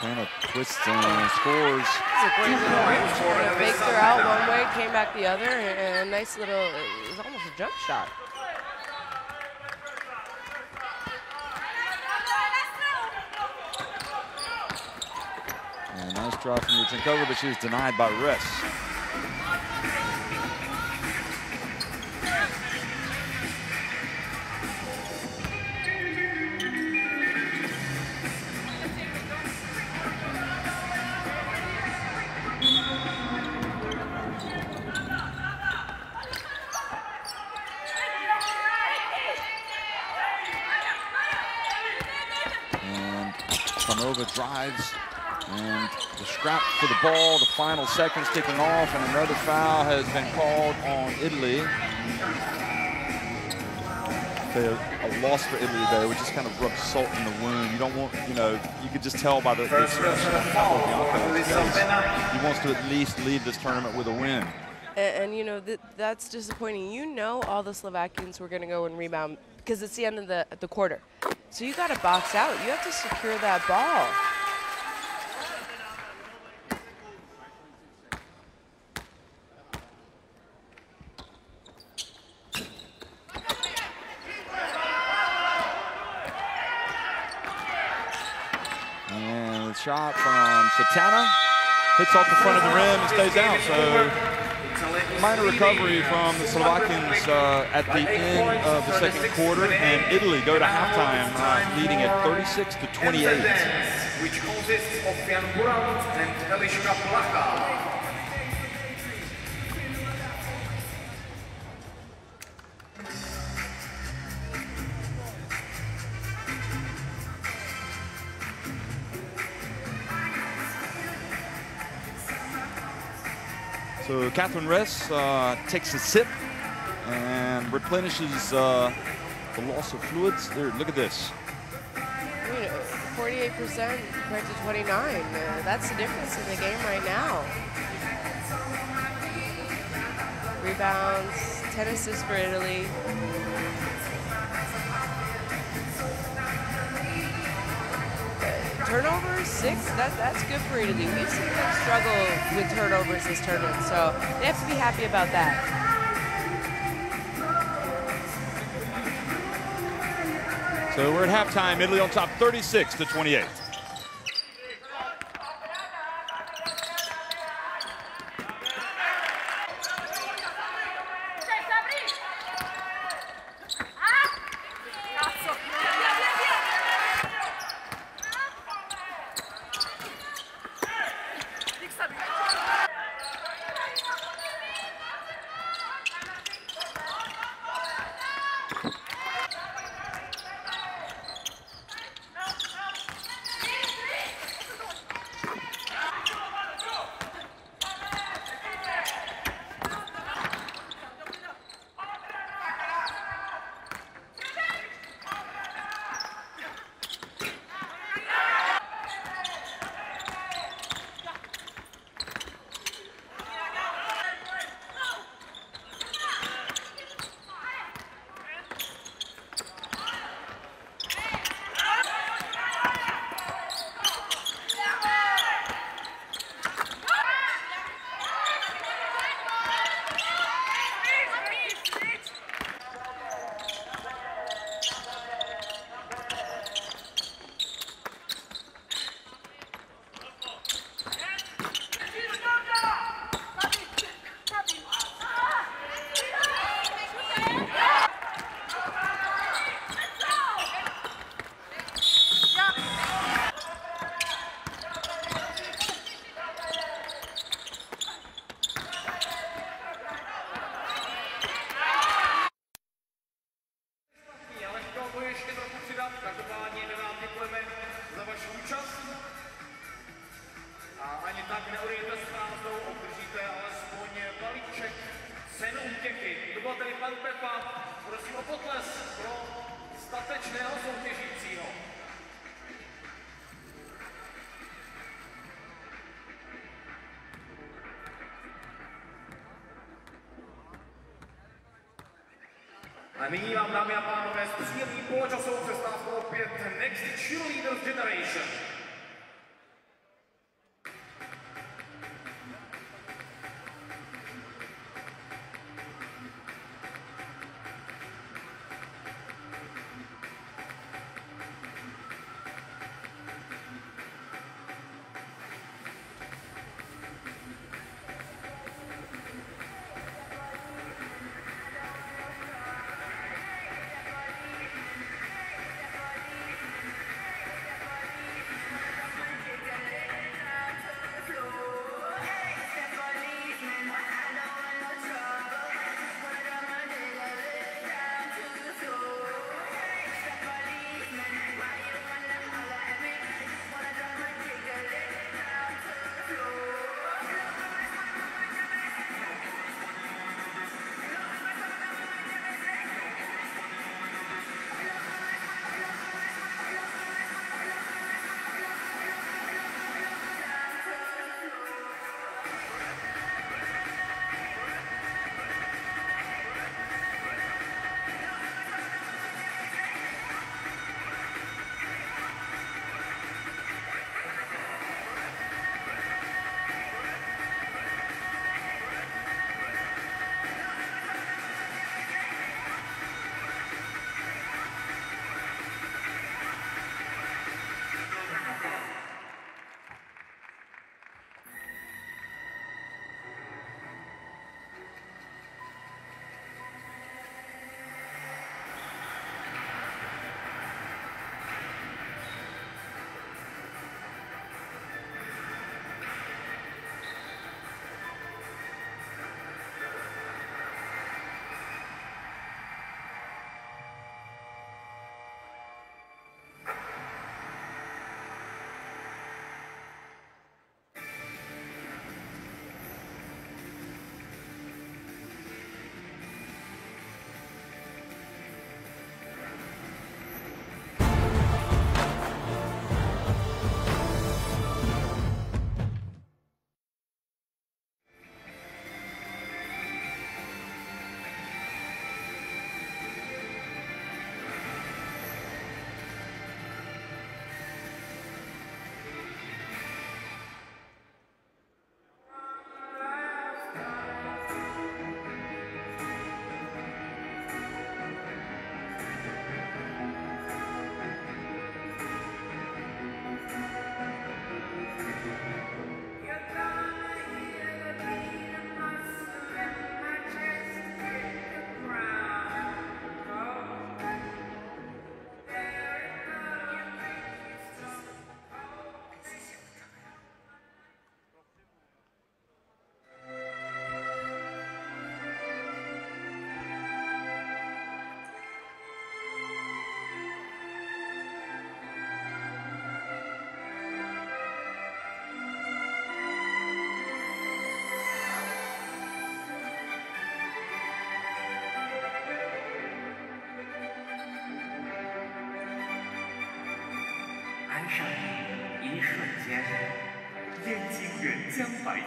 Kind of twists and scores. It's a great little range. Faked her out one way, came back the other, and a nice little, it was almost a jump shot. And a nice drive from Ruchenkova, but she was denied by Riss. Nova drives, and the scrap for the ball, the final seconds ticking off, and another foul has been called on Italy. A loss for Italy there, which just kind of rubs salt in the wound. You don't want, you could just tell by the expression of Bianco's face. He wants to at least leave this tournament with a win. And that's disappointing. All the Slovakians were going to go and rebound because it's the end of the quarter. So you got to box out. You have to secure that ball. And the shot from Satana hits off the front of the rim and stays out. So minor recovery from the Slovakians at the end of the second quarter, and Italy go to halftime leading at 36-28. Which consists of Jan Burant and Eliška Placha. So Catherine Riss takes a sip and replenishes the loss of fluids. There, look at this. 48% compared to 29. That's the difference in the game right now. Rebounds, 10 assists for Italy. Turnovers, 6, that's good for Italy. We've seen them struggle with turnovers this tournament, so they have to be happy about that. So we're at halftime, Italy on top 36-28. A nyní vám, dámy a pánové, s příjemným poločasovou přestávkou opět Next Cheerleaders Generation. 爱上你一瞬间，眼睛远将白驹。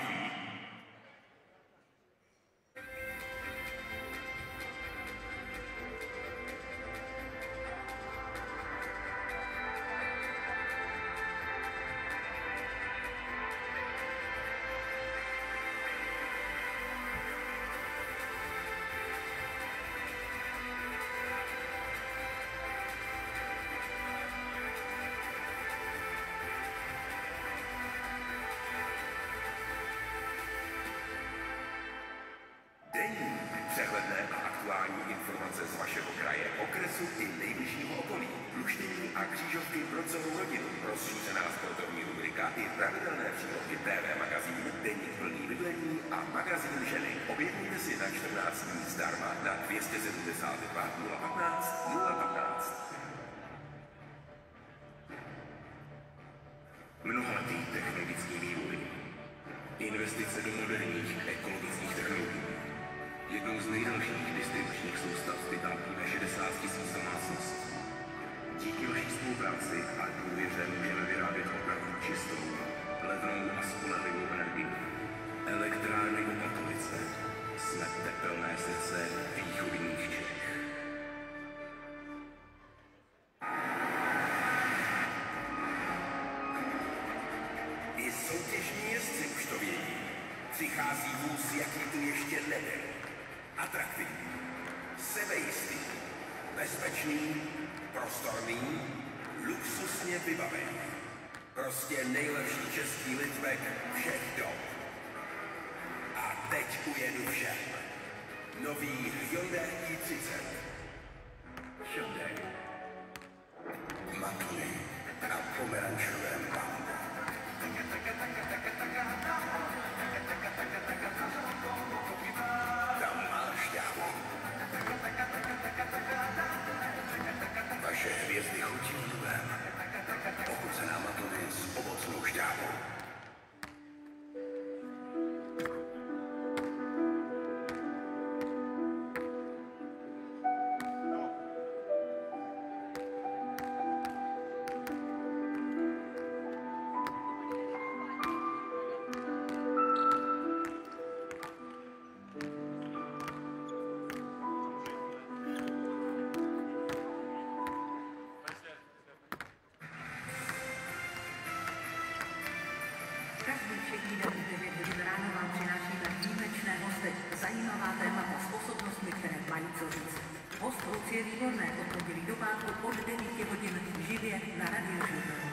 Přehledné a aktuální informace z vašeho kraje, okresu i nejbližšího okolí. Luštění a křížovky pro celou rodinu. Rozšířená sportovní rubrika i pravidelné přílohy TV magazín, deník plný bydlení a magazín ženy. Objednejte si na 14 dní zdarma na 272 015 015. Mnohaletý technologický vývoj. Investice do moderních ekologických technologií. Jednou z nejdelších distribučních soustav vytápí na 60 000 domácností. Díky vaší spolupráci a důvěře můžeme vyrábět opravdu čistou, levnou a spolehlivou energii. Elektrárny Opatovice. Jsme tepelné srdce východních Čech. I soutěžní jezdci už to vědí. Přichází vůz, jaký tu ještě nebyl. Atraktivní, sebejistý, bezpečný, prostorný, luxusně vybavený. Prostě nejlepší český liftback všech dob. A teď ujedu všem. Nový Hyundai i30. Hyundai. Matony na pomerančovém banku. Vaše hvězdy chutí v novém. Ochucená matony s ovocnou šťávou. Zajímavá témata s osobnostmi, které mají co říct. Host Lucie Výborné od pondělí do pátku od 9 hodin živě na Radiožurnálu.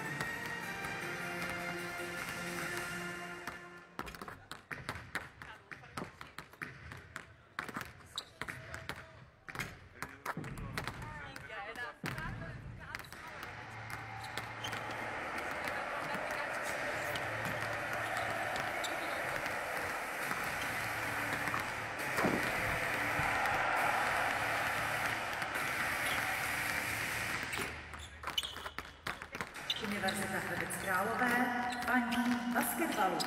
Univerzita Hradec Králové, paní basketbalu.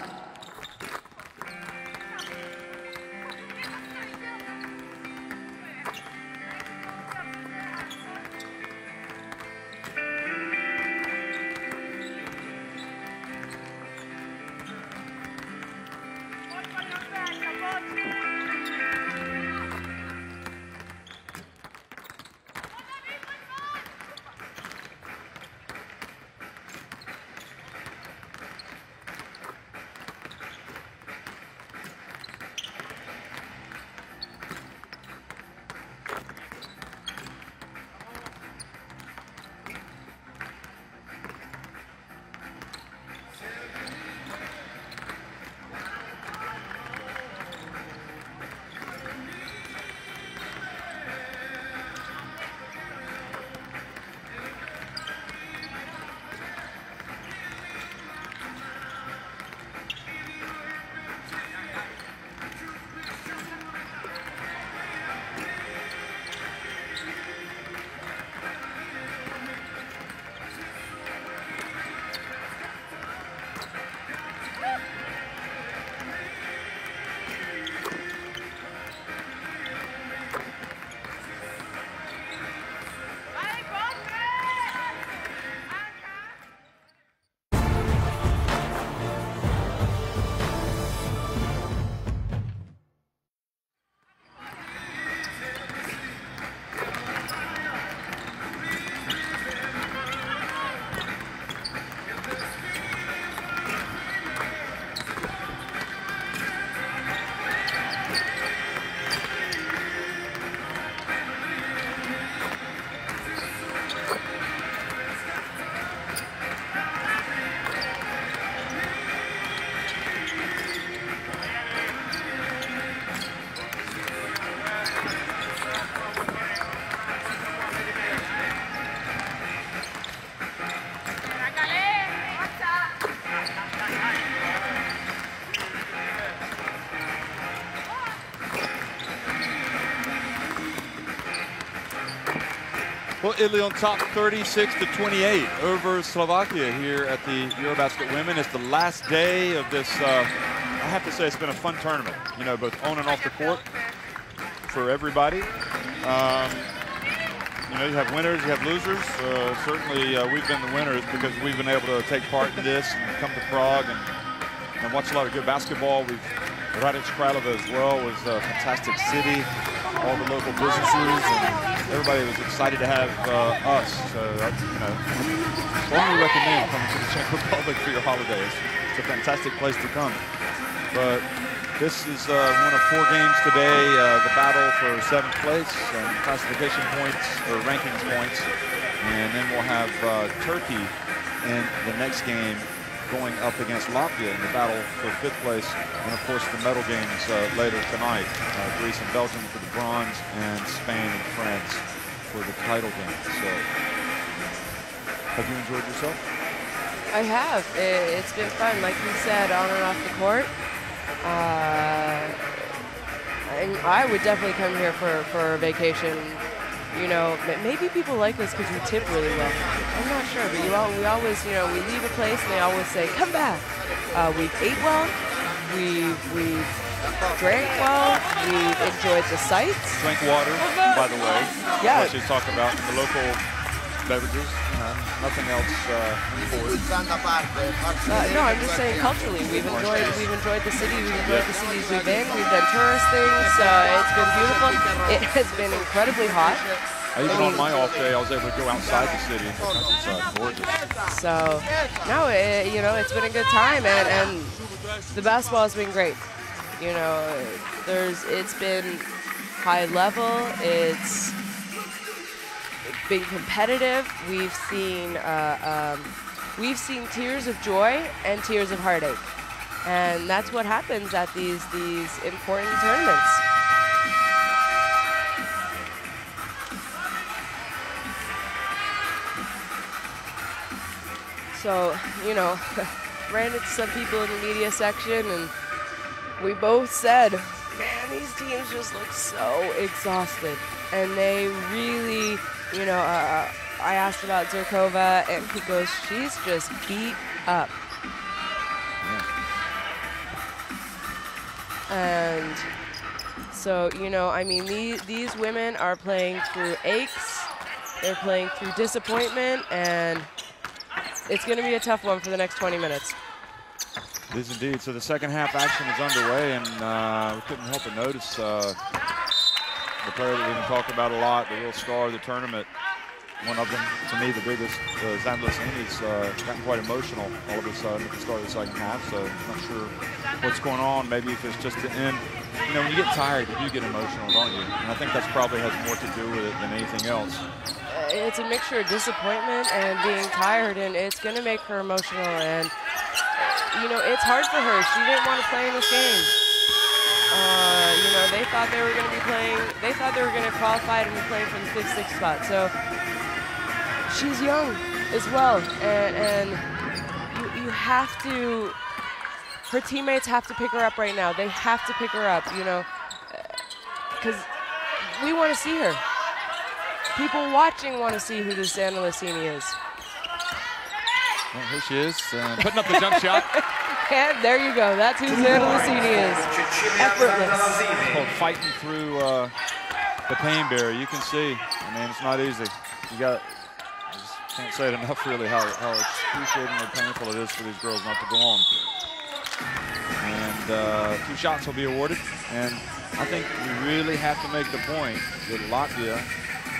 Well, Italy on top 36-28 over Slovakia here at the EuroBasket Women. It's the last day of this, I have to say it's been a fun tournament, you know, both on and off the court for everybody. You know, you have winners, you have losers. Certainly we've been the winners because we've been able to take part in this and come to Prague and watch a lot of good basketball. Radec Kralova as well was a fantastic city, all the local businesses, and everybody was excited to have us. So that's, you know, strongly recommend coming to the Czech Republic for your holidays. It's a fantastic place to come. But this is one of 4 games today, the battle for 7th place and classification points, or rankings points. And then we'll have Turkey in the next game going up against Latvia in the battle for 5th place. And of course the medal games later tonight. Greece and Belgium for the bronze, and Spain and France for the title game. So, have you enjoyed yourself? I have. It's been fun, like you said, on and off the court. And I would definitely come here for a vacation. You know, maybe people like us because we tip really well. I'm not sure, but we always, you know, we leave a place and they always say, come back. We've ate well, we've drank well, we've enjoyed the sights. Drink water, by the way. Yeah. What she's talking about, the local beverages, nothing else imported. No, I'm just saying culturally, we've enjoyed the city, we've enjoyed the cities we've been, we've done tourist things, it's been beautiful. It has been incredibly hot. Even on my off day, I was able to go outside the city into the countryside. Gorgeous. So, no, you know, it's been a good time, and the basketball has been great. You know, it's been high level, it's been competitive. We've seen tears of joy and tears of heartache, and that's what happens at these important tournaments. So, you know, ran into some people in the media section, and we both said, man, these teams just look so exhausted, and they really, you know, I asked about Zerkova, and he goes, she's just beat up. And so, you know, I mean, these women are playing through aches, they're playing through disappointment, and it's going to be a tough one for the next 20 minutes. It is indeed. So the second half action is underway, and we couldn't help but notice the player that we've been talking about a lot, the real star of the tournament. One of them, to me, the biggest, Zandla Sini's gotten quite emotional all of a sudden at the start of the second half. So I'm not sure what's going on. Maybe if it's just the end. You know, when you get tired, you do get emotional, don't you? And I think that's probably has more to do with it than anything else. It's a mixture of disappointment and being tired, and it's going to make her emotional. And, you know, it's hard for her. She didn't want to play in this game. You know, they thought they were going to be playing, they thought they were going to qualify to be playing for the 5th, 6th spot. So she's young as well. And you have to, her teammates have to pick her up right now. They have to pick her up, you know, because we want to see her. People watching want to see who this Zandla Sini is. Well, here she is, putting up the jump shot. And there you go. That's who Zandla Sini is. Effortless. It's called fighting through the pain barrier. You can see. I mean, it's not easy. You got. I just can't say it enough, really, how excruciatingly painful it is for these girls not to go on. And 2 shots will be awarded. And I think we really have to make the point that Latvia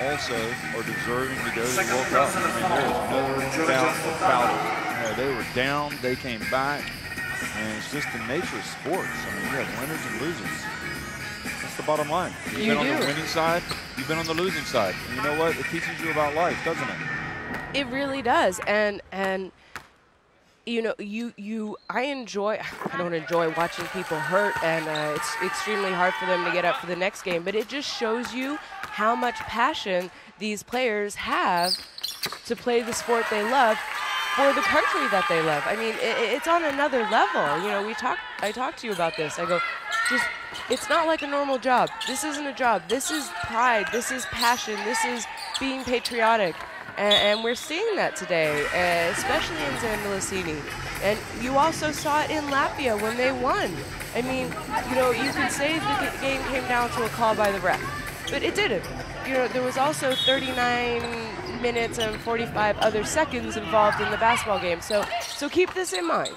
also are deserving to go to the World Cup. I mean, there's no doubt about it. You know, they were down, they came back, and it's just the nature of sports. I mean, you have winners and losers. That's the bottom line. You've been on the winning side, you've been on the losing side. And you know what? It teaches you about life, doesn't it? It really does. And you know, I don't enjoy watching people hurt, and it's extremely hard for them to get up for the next game, but it just shows you how much passion these players have to play the sport they love for the country that they love. I mean, it's on another level. You know, I talked to you about this. I go, it's not like a normal job. This isn't a job. This is pride. This is passion. This is being patriotic. And we're seeing that today, especially in Zandalesini. And you also saw it in Latvia when they won. I mean, you know, you can say the game came down to a call by the ref, but it didn't. You know, there was also 39 minutes and 45 other seconds involved in the basketball game. So keep this in mind.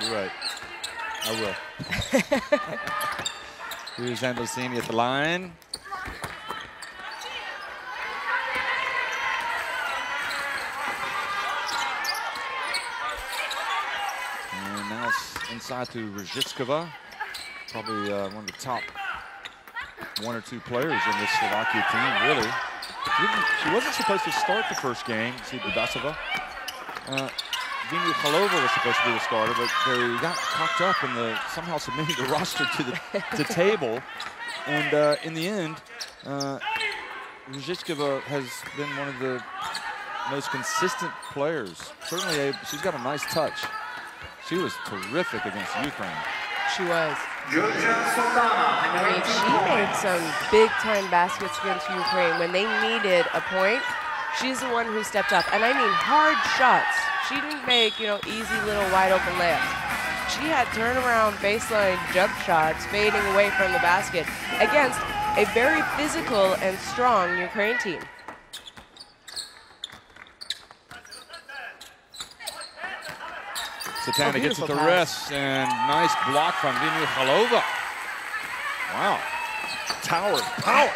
You're right. I will. Here's Zandalesini at the line. And now it's inside to Rzhitkova, probably one of the top 1 or 2 players in this Slovakia team, really. She wasn't supposed to start the first game, see Budasova. Vinyukhalova was supposed to be the starter, but they got cocked up and somehow submitted the roster to the table. And in the end, Rzhitkova has been one of the most consistent players. Certainly, she's got a nice touch. She was terrific against Ukraine. She was. I mean, she made some big-time baskets against Ukraine when they needed a point. She's the one who stepped up, and I mean hard shots. She didn't make, you know, easy little wide-open layups. She had turnaround baseline jump shots fading away from the basket against a very physical and strong Ukraine team. Satana gets it to rest, and nice block from Vinyukhalova. Wow. Tower, power.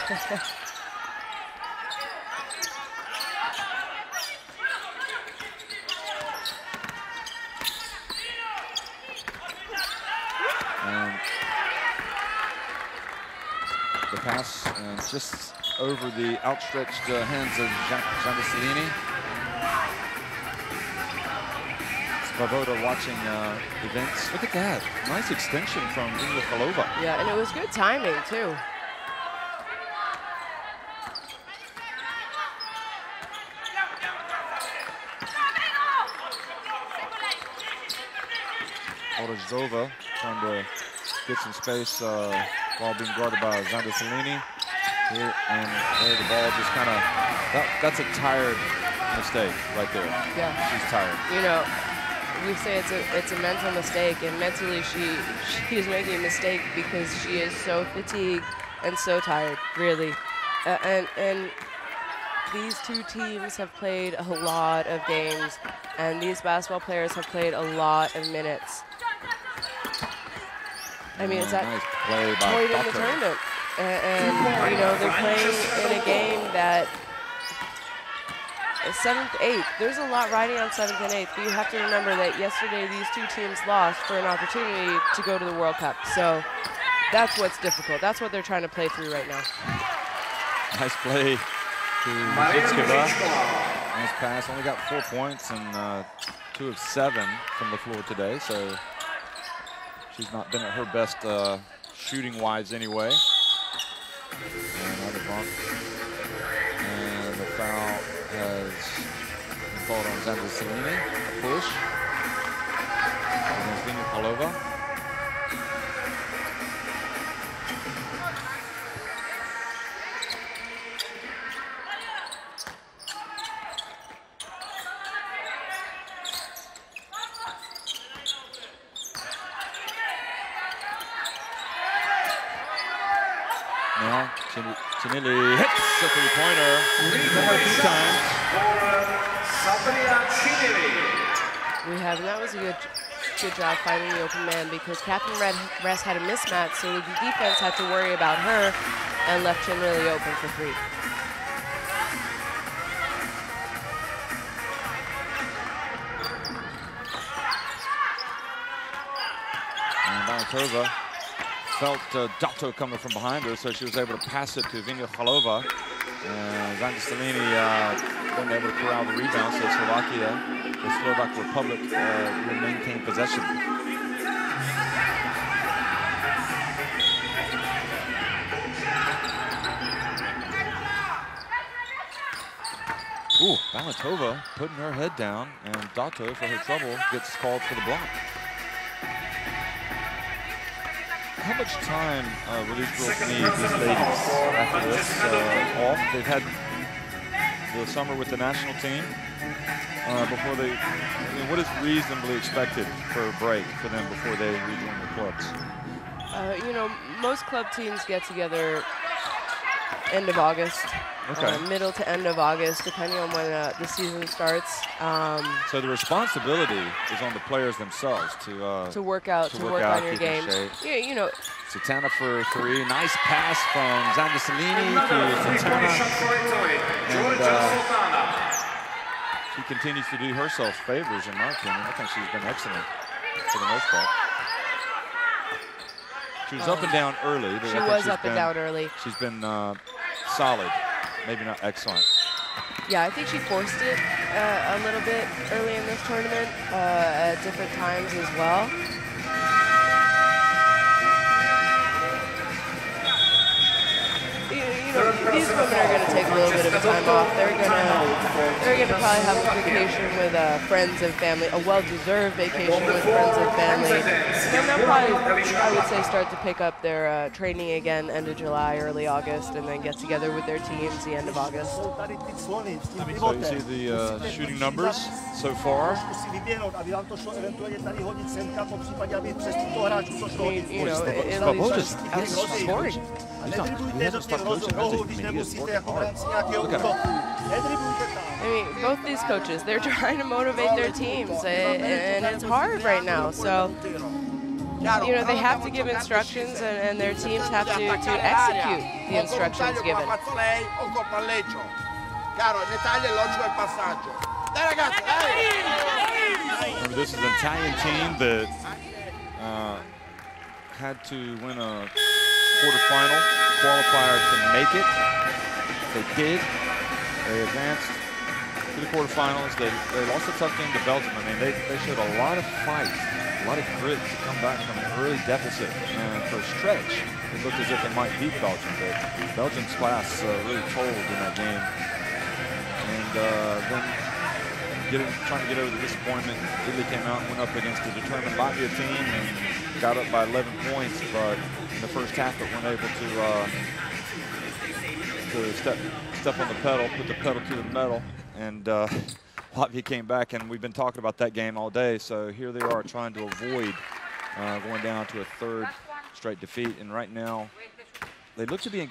And the pass just over the outstretched hands of Zandalesini. Svoboda watching events. Look at that. Nice extension from Vinyukhalova. Yeah, and it was good timing, too. Orozova trying to get some space while being guarded by Zandalesini. Here, and there the ball just kind of, that's a tired mistake right there. Yeah. She's tired. You know, we say it's a mental mistake, and mentally she is making a mistake because she is so fatigued and so tired, really. And these two teams have played a lot of games, and these basketball players have played a lot of minutes. I mean, it's that nice play by point in the tournament, and you know they're playing in a game that. 7th, 8th. There's a lot riding on 7th and 8th, but you have to remember that yesterday these two teams lost for an opportunity to go to the World Cup. So that's what's difficult. That's what they're trying to play through right now. Nice play to Rzhitkova. Nice pass. Only got 4 points and 2 of 7 from the floor today. So she's not been at her best shooting-wise anyway. And another bump. And the foul has been called on Zandalesini, a push against Vinyukhalova. Now, Chinili hits a three-pointer. Two times. And that was a good job finding the open man because Catherine Rest had a mismatch, so the defense had to worry about her and left him really open for 3. And Valentová felt Dato coming from behind her, so she was able to pass it to Vinyukhalova. Zandalesini wasn't able to corral the rebound, so Slovakia, the Slovak Republic, will maintain possession. Ooh, Valentová putting her head down, and Dato, for her trouble, gets called for the block. How much time will these girls need, these ladies, after this off? They've had the summer with the national team before they, I mean, what is reasonably expected for a break for them before they rejoin their clubs? You know, most club teams get together end of August, middle to end of August, depending on when the season starts. So the responsibility is on the players themselves to work out, on your game. Yeah, you know. Satana for three. Nice pass from Zandasalini to Satana. And she continues to do herself favors, in my opinion. I think she's been excellent for the most part. She was up and down early. But she was up and down early. She's been solid, maybe not excellent. Yeah, I think she forced it a little bit early in this tournament at different times as well. You know, these women are going to take a little bit of a time off. They're gonna probably have a vacation with friends and family, a well-deserved vacation with friends and family. And they'll probably, I would say, start to pick up their training again end of July, early August, and then get together with their teams the end of August. So you see the shooting numbers so far. You know, Italy's just outscoring. He hasn't stopped coaching. He is working hard. Look at him. I mean, both these coaches, they're trying to motivate their teams, and it's hard right now. So, you know, they have to give instructions, and their teams have to execute the instructions given. Remember, this is an Italian team that had to win a quarterfinal qualifier to make it. They did. They advanced to the quarterfinals. They lost a tough game to Belgium. I mean, they showed a lot of fight, a lot of grit to come back from an early deficit. And for a stretch, it looked as if they might beat Belgium, but Belgium's class really told in that game. And then trying to get over the disappointment, Italy came out and went up against a determined Latvia team and got up by 11 points, but in the first half it weren't able to step on the pedal, put the pedal to the metal, and Latvia came back, and we've been talking about that game all day, so here they are trying to avoid going down to a third straight defeat, and right now they look to be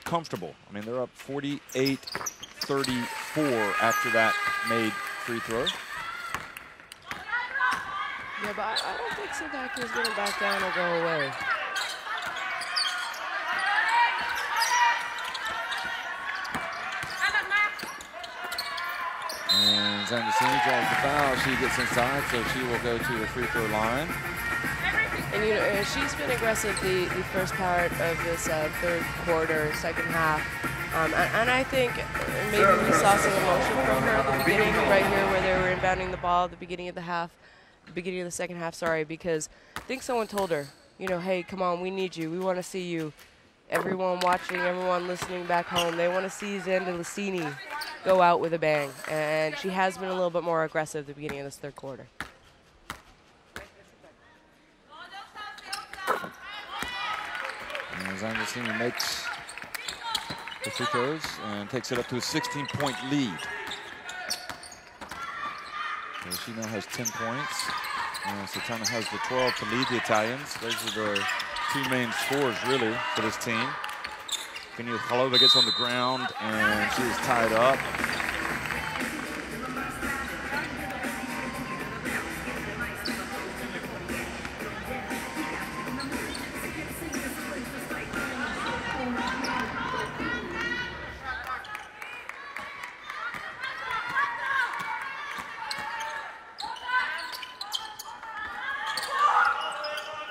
comfortable. I mean, they're up 48-34 after that made free throw. Yeah, but I don't think Slovakia is going to back down or go away. And Zandasalini draws the foul. She gets inside, so she will go to the free throw line. And you know, she's been aggressive the first part of this third quarter, second half. And I think maybe we saw some emotion from her at the beginning, right here where they were inbounding the ball at the beginning of the second half, sorry, because I think someone told her, you know, hey, come on, we need you. We want to see you. Everyone watching, everyone listening back home, they want to see Zandasalini go out with a bang. And she has been a little bit more aggressive at the beginning of this third quarter. And Zandasalini makes the free throws and takes it up to a 16-point lead. So she now has 10 points. And Satana has the 12 to lead the Italians. Those are the two main scorers, really, for this team. Halova gets on the ground, and she is tied up.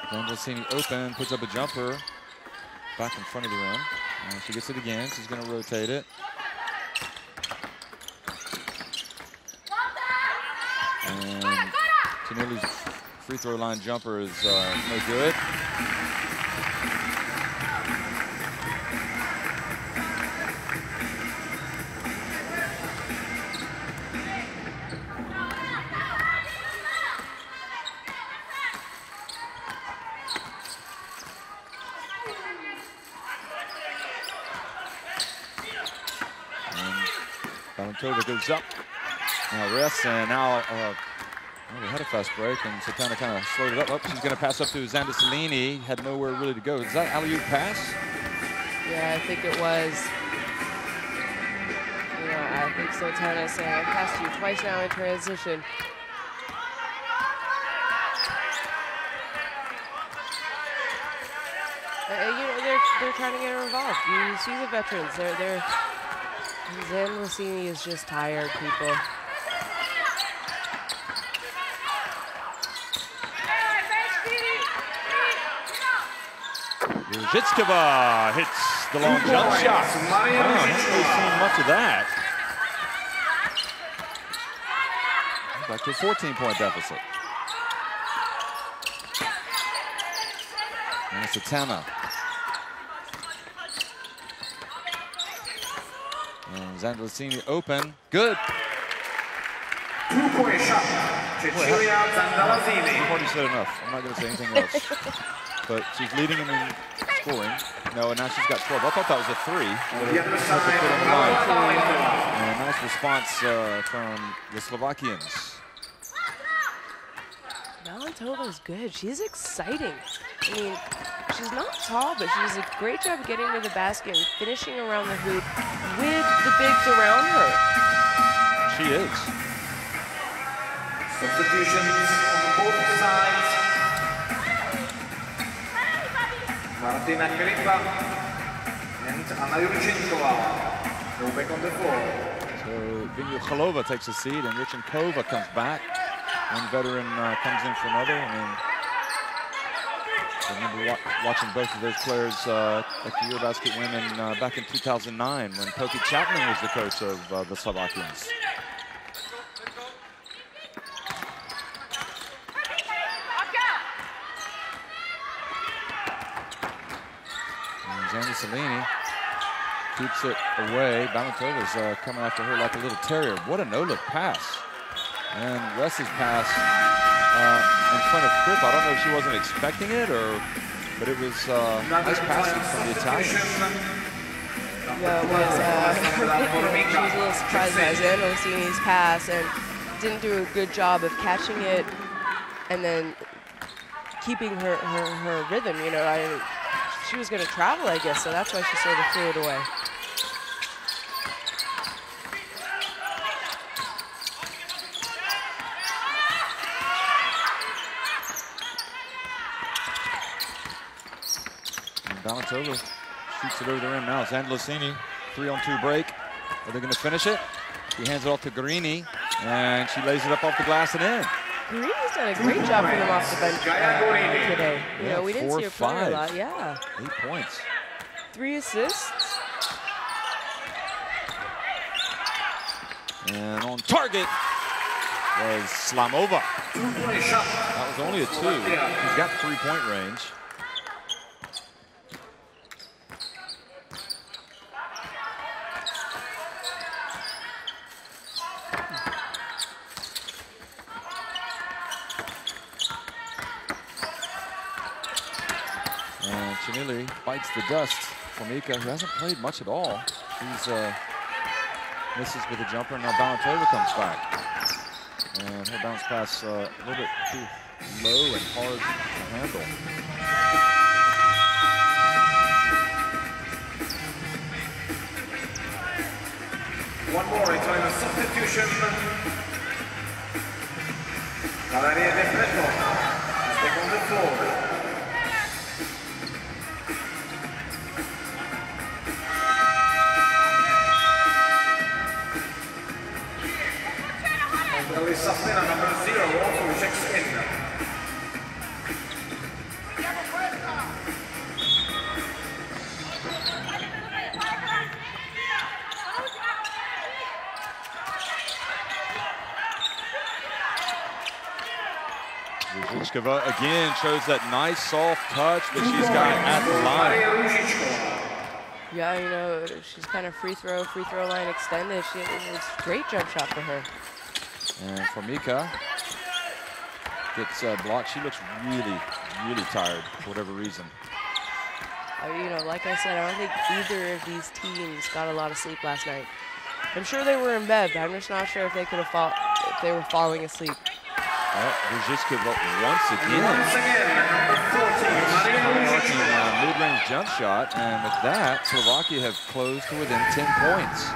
Zandasalini open, puts up a jumper back in front of the rim. And she gets it again. She's going to rotate it. And Tonelli's free throw line jumper is no good. Bamantova goes up. Now rests, and now we had a fast break, and Satana kind of slowed it up. Oh, she's going to pass up to Xander Cellini. Had nowhere really to go. Is that alley-oop pass? Yeah, I think it was. I think Satana saying, I passed you twice now in transition. They're trying to get her involved. You see the veterans. Zan Lucini is just tired, people. Zhitskova hits the long jump shot. I haven't really seen much of that. Back to a 14-point deficit. And Satana. And Zandlicini open. Good. 2-point shot. Cecilia Zandalazini. I've already said enough. I'm not going to say anything else. But she's leading in scoring. No, and now she's got 12. I thought that was a 3. And nice response from the Slovakians. Balantova's good. She's exciting. I mean, she's not tall, but she does a great job getting to the basket and finishing around the hoop with the bigs around her. She is. Substitutions on both sides. Martina Krippa and Anna Yurchenkova go back on the floor. So Vinyu takes a seat, and Yurchenkova comes back. One veteran comes in for another. I mean, I remember watching both of those players at the EuroBasket Women back in 2009 when Poki Chapman was the coach of the Slovakians. Xander Cellini keeps it away. Balantova's coming after her like a little terrier. What a no-look pass. And Wes's pass in front of Kripp. I don't know if she wasn't expecting it, but it was nice passing from the Italians. Yeah, it was. She was a little surprised by Xander Lucini's pass and didn't do a good job of catching it and then keeping her rhythm. She was going to travel, I guess, so that's why she sort of threw it away. And Balantova shoots it over the rim now. Zandlicini, 3-on-2 break. Are they going to finish it? He hands it off to Guarini, and she lays it up off the glass and in. Guarini's done a great job for them off the bench today. We didn't see her play a lot. Yeah. 8 points. 3 assists. And on target was Slamova. That was only a 2. He's got 3-point range. Chinili bites the dust. Formica, who hasn't played much at all, he's misses with a jumper. Now Balantova comes back, and her bounce pass a little bit too low and hard to handle. One more Italian substitution. Valeria De Pretto is back on the floor. Safina, number 0, also checks in. Zhitskova again shows that nice soft touch that she's got at the line. Yeah, she's kind of free throw line extended. It's a great jump shot for her. And Formica gets blocked. She looks really, really tired for whatever reason. Like I said, I don't think either of these teams got a lot of sleep last night. I'm sure they were in bed, but I'm just not sure if they could have if they were falling asleep. Ruzicka once again. Mid-range jump shot, and with that, Slovakia have closed to within 10 points.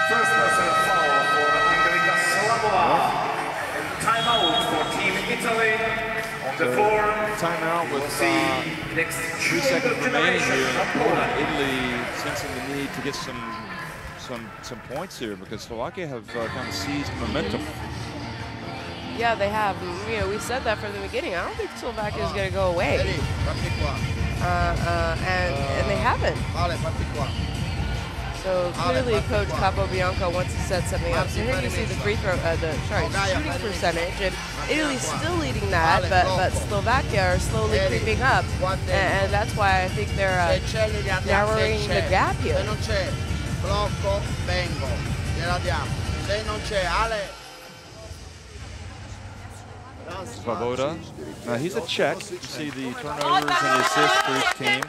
First person foul for Slovak. Timeout for Team Italy. On the floor. Timeout with 3 seconds remaining here in the quarter. Italy sensing the need to get some points here because Slovakia have kind of seized momentum. Yeah, they have. You know, we said that from the beginning. I don't think Slovakia is going to go away. And they haven't. So clearly, Coach Capobianco wants to set something up. So here you see the shooting percentage, and Italy's still leading that, but Slovakia are slowly creeping up, and that's why I think they're narrowing the gap here. Svoboda. Now he's a Czech. You see the turnovers and the assists for his team.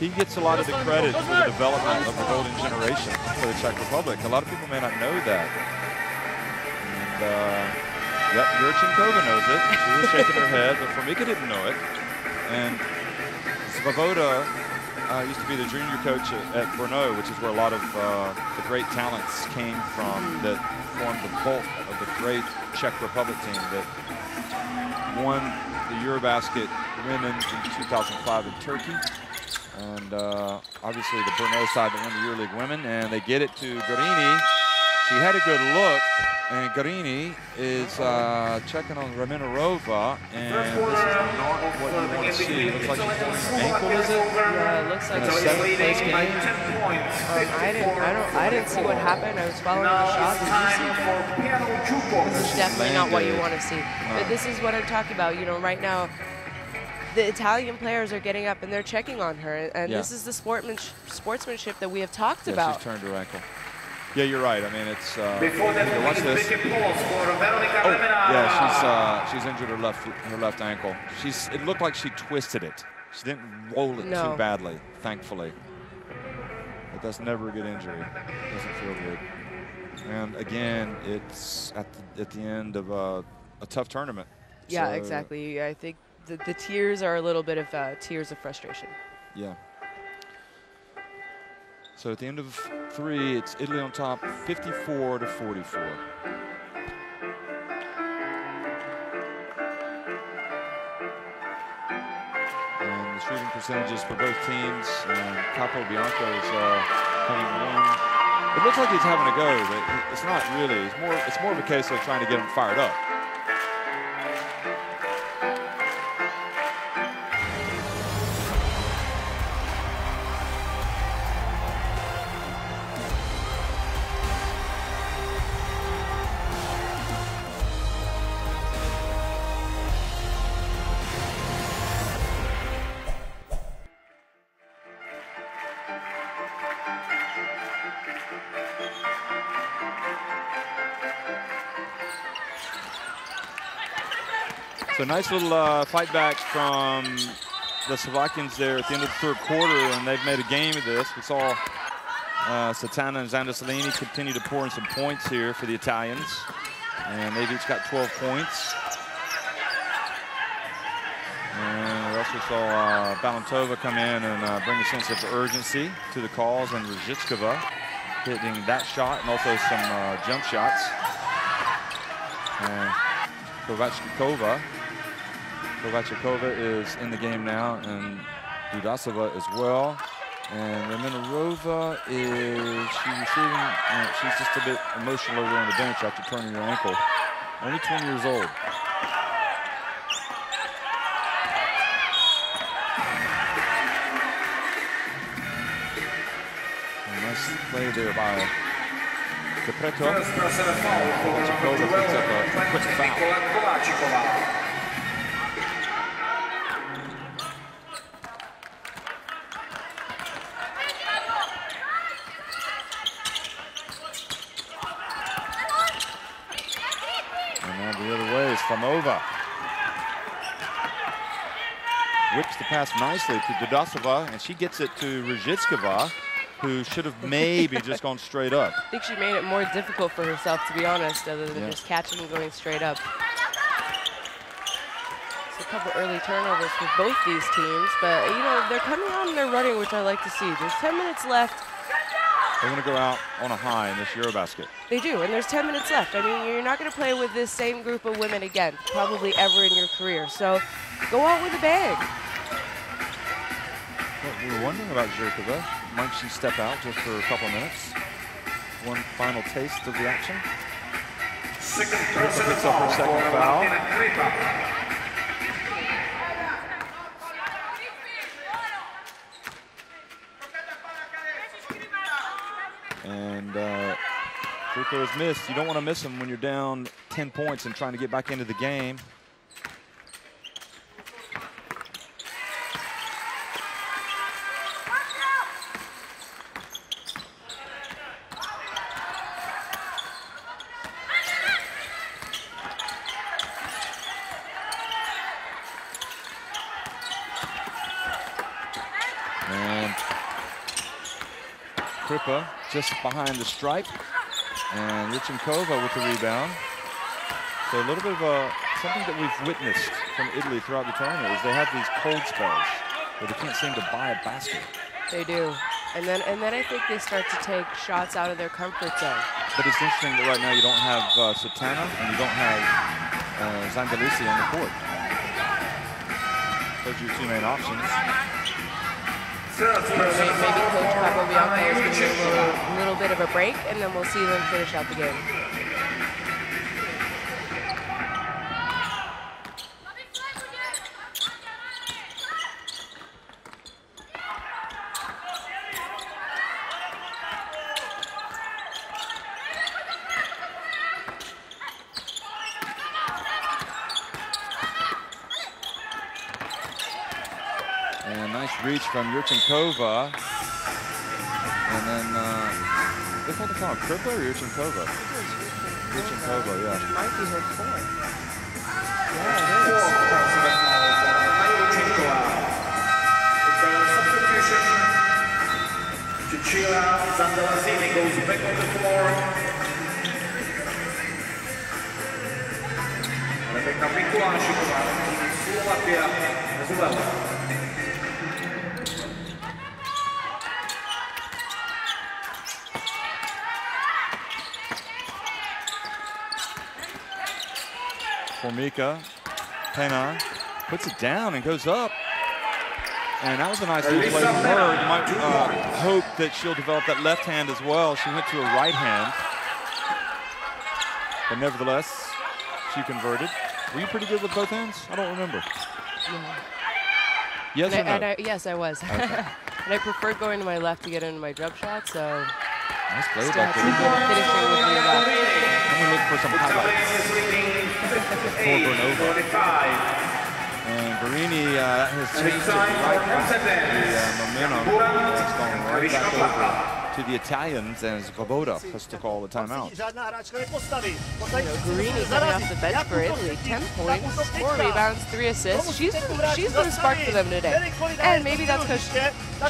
He gets a lot of the credit for the development of the golden generation for the Czech Republic. A lot of people may not know that. And, yep, Yurchenkova knows it. She was shaking her head, but Formika didn't know it. And Svoboda used to be the junior coach at Brno, which is where a lot of the great talents came from that formed the bulk of the great Czech Republic team that won the EuroBasket Women in 2005 in Turkey. And obviously the Brno side that won the EuroLeague Women, and they get it to Garini. She had a good look, and Garini is checking on Raminarova, and this is not what you want to see. It looks like she's pulling her ankle, is it? Yeah, it looks like it's 7th place game. I didn't see what happened. I was following the shot. This is definitely not what you want to see. But this is what I'm talking about. You know, right now, the Italian players are getting up and they're checking on her, and this is the sportsmanship that we have talked about. She's turned her ankle. Yeah, you're right. I mean, it's. Before that, watch this. Yeah, she's injured her left ankle. It looked like she twisted it. She didn't roll it too badly, thankfully. But that's never a good injury. Doesn't feel good. And again, it's at the end of a tough tournament. Yeah, so, exactly. I think the tears are a little bit of tears of frustration. Yeah. So at the end of 3, it's Italy on top, 54-44. And the shooting percentages for both teams, and Capobianco is having one. It looks like he's having a go, but it's not really. It's more of a case of trying to get him fired up. So nice little fight back from the Slovakians there at the end of the 3rd quarter, and they've made a game of this. We saw Satana and Zandasalini continue to pour in some points here for the Italians, and they've each got 12 points. And we also saw Balantova come in and bring a sense of urgency to the calls, and Ruzicka hitting that shot and also some jump shots. And Kovachikova is in the game now, and Dudasova as well. And Raminarova she's just a bit emotional over on the bench after turning her ankle. Only 20 years old. A nice play there by Depreto. First personal foul for number 12, 20 Kováčikova. The other way is Famova. Whips the pass nicely to Dodasova, and she gets it to Rizhitskova, who should have maybe just gone straight up. I think she made it more difficult for herself, to be honest, other than just catching and going straight up. So a couple early turnovers for both these teams, but you know, they're coming out and they're running, which I like to see. There's 10 minutes left. They want to go out on a high in this EuroBasket. They do, and there's 10 minutes left. I mean, you're not going to play with this same group of women again, probably ever in your career. So go out with a bang. Well, we were wondering about Zhirkova. Might she step out just for a couple of minutes? One final taste of the action. Second Picks personal up her foul second for foul. Martina Kripa. And free throw is missed. You don't want to miss them when you're down 10 points and trying to get back into the game. And Kripa just behind the stripe, and Rychenkova with the rebound. So a little bit of something that we've witnessed from Italy throughout the tournament is they have these cold spells where they can't seem to buy a basket. They do. And then I think they start to take shots out of their comfort zone. But it's interesting that right now you don't have Satana and you don't have Zandalisi on the court. Those are your two main options. Maybe Coach Capobianco is going to give a little bit of a break, and then we'll see them finish out the game. And nice reach from Yurchenkova. And then, they called the foul Kripa or Yurchenkova? Yurchenkova, yeah. Might be her fourth. Fourth personal foul for Yurchenkova. It's a substitution. Cecilia Zandalazini goes back on the floor. Rebecca Mikulášová, Slovakia as well. Formica, Pena puts it down and goes up. And that was a nice little play from her. You might hope that she'll develop that left hand as well. She went to a right hand. But nevertheless, she converted. Were you pretty good with both hands? I don't remember. Yeah. Yes or no? Yes, I was. Okay. And I preferred going to my left to get into my jump shot, so Nice play still back had some there. good finishing with me left. I'm going to look for some highlights for Bernova. And Barini has changed it right from the momentum. It's gone right back over to the Italians, and Svoboda has to call the timeout. Guarini coming off the bench for Italy, 10 points, 4 rebounds, 3 assists. She's been a spark for them today. And maybe that's because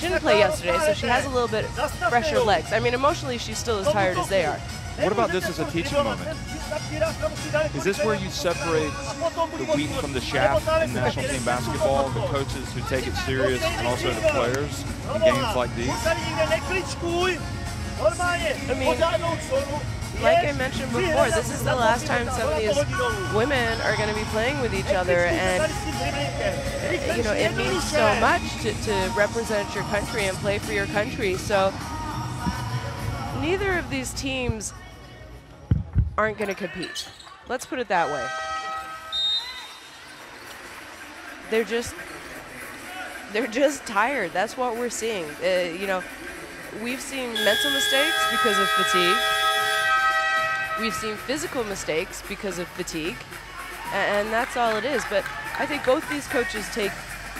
she didn't play yesterday, so she has a little bit fresher legs. I mean, emotionally, she's still as tired as they are. What about this as a teaching moment? Is this where you separate the wheat from the chaff in national team basketball, the coaches who take it serious and also the players in games like these? I mean, like I mentioned before, this is the last time some of these women are going to be playing with each other, and you know, it means so much to represent your country and play for your country. So neither of these teams aren't going to compete. Let's put it that way. They're just tired. That's what we're seeing. You know, we've seen mental mistakes because of fatigue. We've seen physical mistakes because of fatigue, and that's all it is. But I think both these coaches take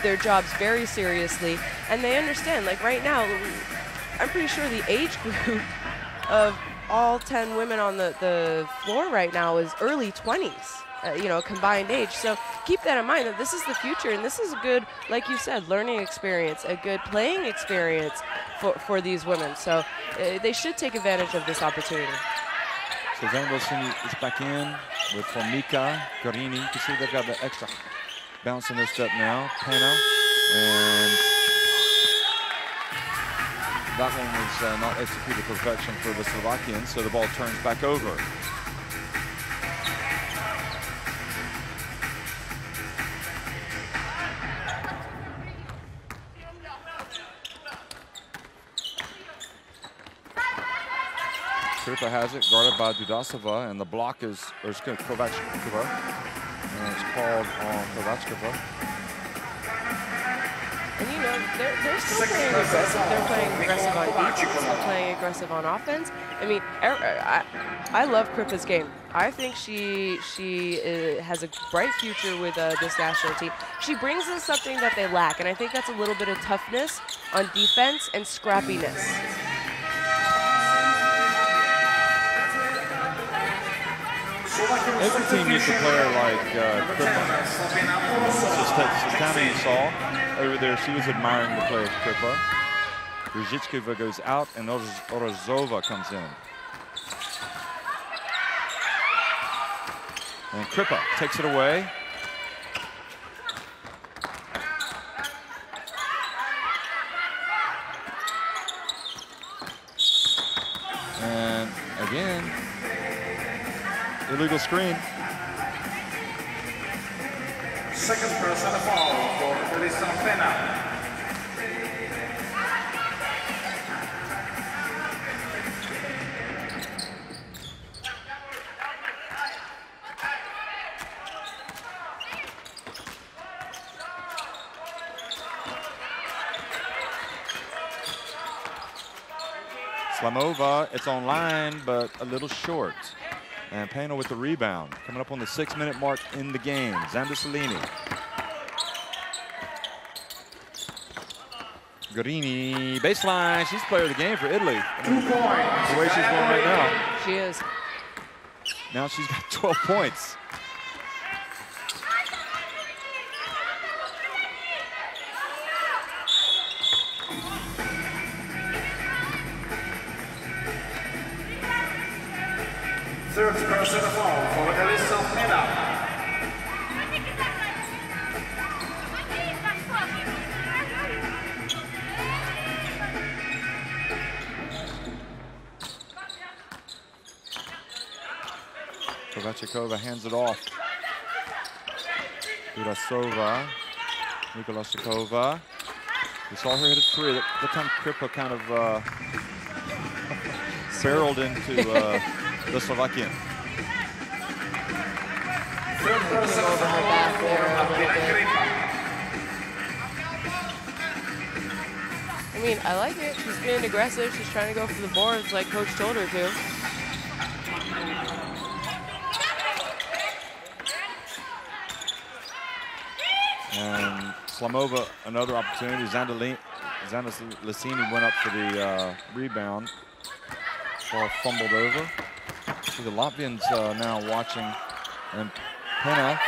their jobs very seriously, and they understand, like right now, I'm pretty sure the age group of all 10 women on the floor right now is early 20s, you know, combined age. So keep that in mind, that this is the future, and this is a good, like you said, learning experience, a good playing experience for these women. So they should take advantage of this opportunity. So Zandra is back in with Formica, Guarini. You can see they've got the extra bounce in their step now. Pena, and that one was not executed perfection for the Slovakians, so the ball turns back over. Kripa has it, guarded by Dudasova, and the block is, or it's going to Kovačkova, and it's called on Kovačkova. And you know, they're still playing aggressive. They're playing aggressive on defense. They're playing aggressive on offense. I mean, I love Kripa's game. I think she has a bright future with this national team. She brings us something that they lack, and I think that's a little bit of toughness on defense and scrappiness. Every team needs a player like Kripa. Just Tatjana, you saw over there, she was admiring the play of Kripa. Brzezičkova goes out, and Orozova comes in. And Kripa takes it away. And again, illegal screen. Second personal foul for Elisa Pena. Slamova, it's online, but a little short. And Pena with the rebound. Coming up on the 6-minute mark in the game. Zandra. Guarini, baseline. She's player of the game for Italy. 2 points. The way she's going right now. She is. Now she's got 12 points. Third personal foul for Elisa Pena. Kovačkova hands it off. Dudasova, Nikolasakova. We saw her hit a three. That time Kripa kind of barreled into the Slovakian. Over her back there a little bit. I mean, I like it. She's being aggressive. She's trying to go for the boards like Coach told her to. And Slamova, another opportunity. Zandra Licini went up for the rebound. Ball fumbled over. See the Latvians now watching, and Pena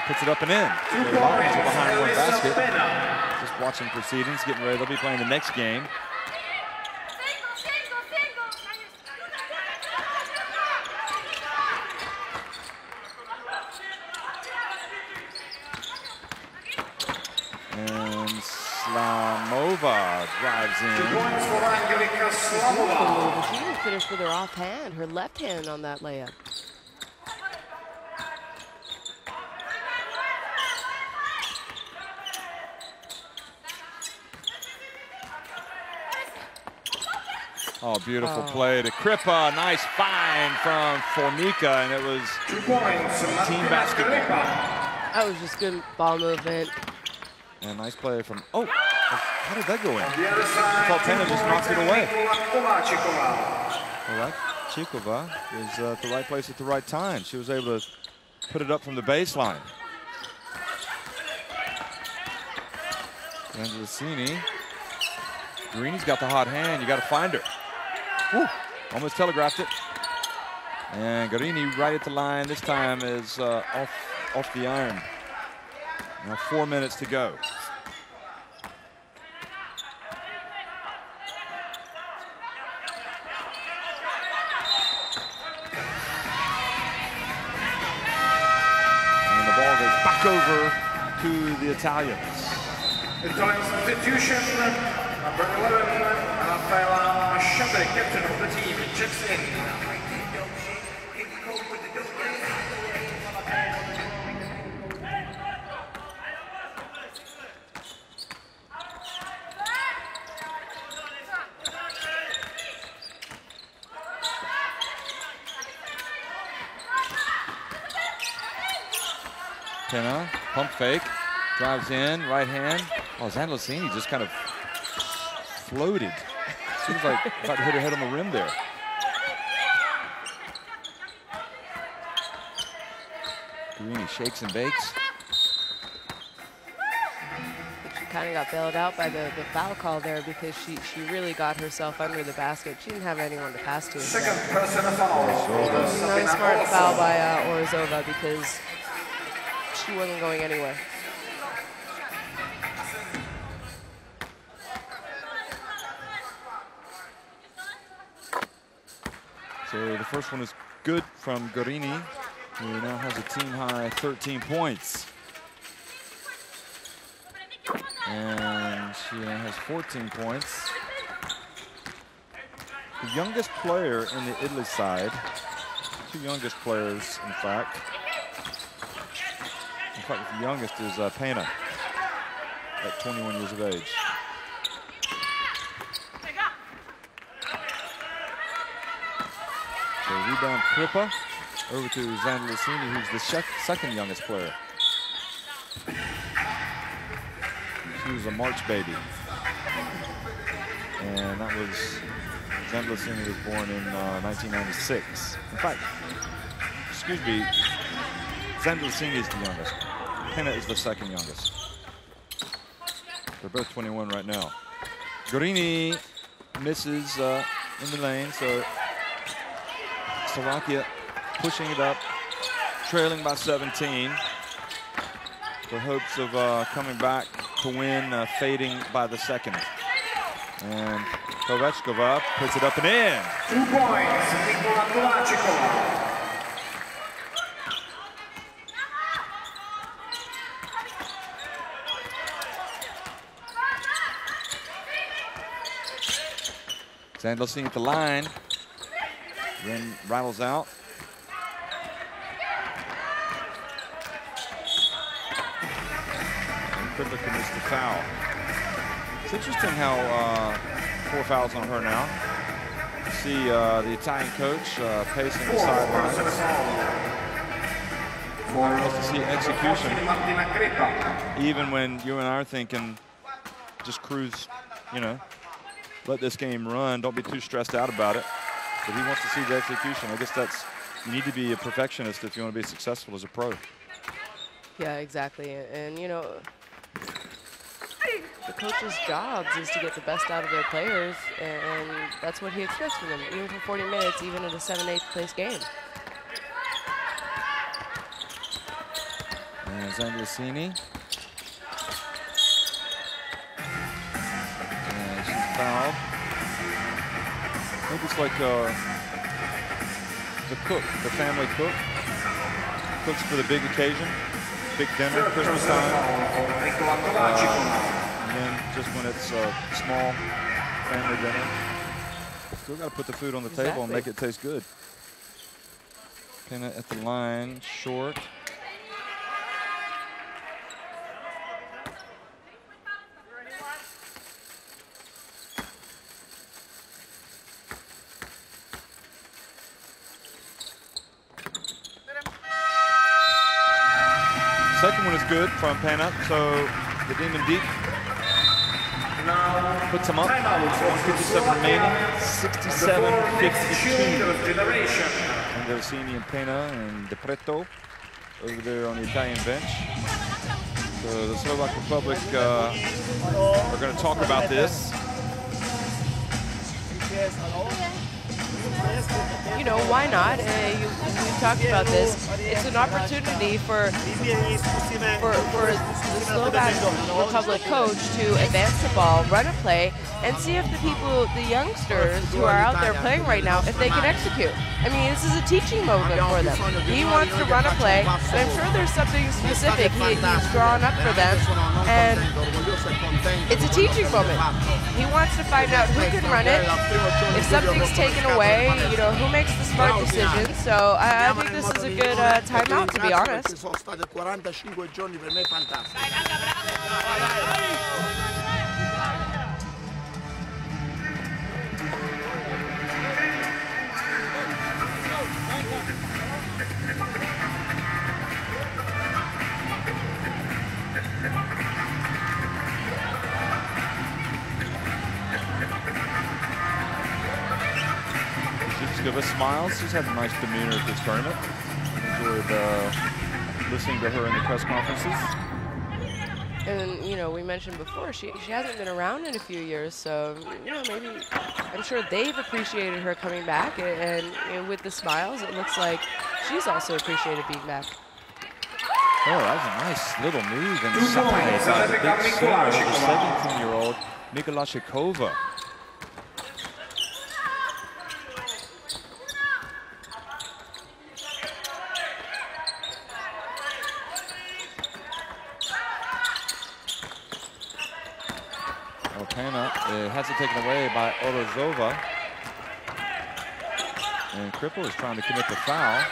puts it up and in. So the Latvians are behind one basket. Just watching proceedings, getting ready. They'll be playing the next game. And Slamova drives in. 2 points for Angelika Slamova. She didn't finish with her offhand, her left hand on that layup. Oh, beautiful play to Kripa. Nice find from Formica, and it was 2 points. team basketball. That was just good ball movement. And nice play from, oh, how did that go in? On the other side, I thought Pena just knocked it away. Kovačkova. All right. Kovačikova was at the right place at the right time. She was able to put it up from the baseline. Zandalicini. Greeny's got the hot hand. You got to find her. Woo, almost telegraphed it. And Guarini right at the line. This time is off the iron. Now 4 minutes to go. And the ball goes back over to the Italians. Italian substitution, number 11, Rafaela Shepard, captain of the team, checks in. Pena, pump fake, drives in, right hand. Oh, Zandalicini just kind of floated. Seems like about to hit her head on the rim there. Guarini shakes and bakes. She kind of got bailed out by the foul call there because she really got herself under the basket. She didn't have anyone to pass to. Second personal foul. Not a smart foul by Orazova because she wasn't going anywhere. So the first one is good from Guarini, who now has a team-high 13 points. And she now has 14 points. The youngest player in the Italy side, two youngest players, in fact. In fact, the youngest is Pena at 21 years of age. So rebound Kripa over to Zandalicini, who's the second youngest player. She was a March baby. And that was, Zandalicini was born in 1996. In fact, excuse me, Zandalicini is the youngest. Pena is the second youngest. They're both 21 right now. Guarini misses in the lane, so Slovakia pushing it up, trailing by 17. The hopes of coming back to win, fading by the second. And Kovačikova puts it up and in. 2 points, Nikola Kovačikova. Zandalicini at the line. Then rattles out. And Kripa commits the foul. It's interesting how 4 fouls on her now. You see the Italian coach pacing the sidelines. Wants to see execution. Even when you and I are thinking, just cruise, you know, let this game run. Don't be too stressed out about it. But he wants to see the execution. I guess that's, you need to be a perfectionist if you want to be successful as a pro. Yeah, exactly. And you know, the coach's job is to get the best out of their players, and that's what he expects from them, even for 40 minutes, even in a 7-8 place game. And Zandalicini. And she's fouled. I think it's like the cook, the family cook. Cooks for the big occasion, big dinner, Christmas time. And then just when it's a small family dinner, still got to put the food on the table and make it taste good. Pena at the line, short. Second one is good from Pena, so the Demon Deep Puts them up. 1:57 remaining. 67-52. And Garcini and Pena and De Preto over there on the Italian bench. So the Slovak Republic are going to talk about this. You know, why not? We've talked about this. It's an opportunity for the Slovak Republic coach to advance the ball, run a play, and see if the youngsters who are out there playing right now, if they can execute. I mean, this is a teaching moment for them. He wants to run a play, and I'm sure there's something specific he's drawn up for them, and it's a teaching moment. He wants to find out who can run it. If something's taken away, you know, who makes the smart decision. So I think this is a good timeout, to be honest. Give us smiles. She's had a nice demeanor at this tournament. Enjoyed listening to her in the press conferences. And you know, we mentioned before she hasn't been around in a few years, so you know, maybe I'm sure they've appreciated her coming back, and you know, with the smiles, it looks like she's also appreciated being back. Oh, that was a nice little move inside by the big center, the 17-year-old Mikolashikova. Pena has it taken away by Orozova. And Cripple is trying to commit the foul.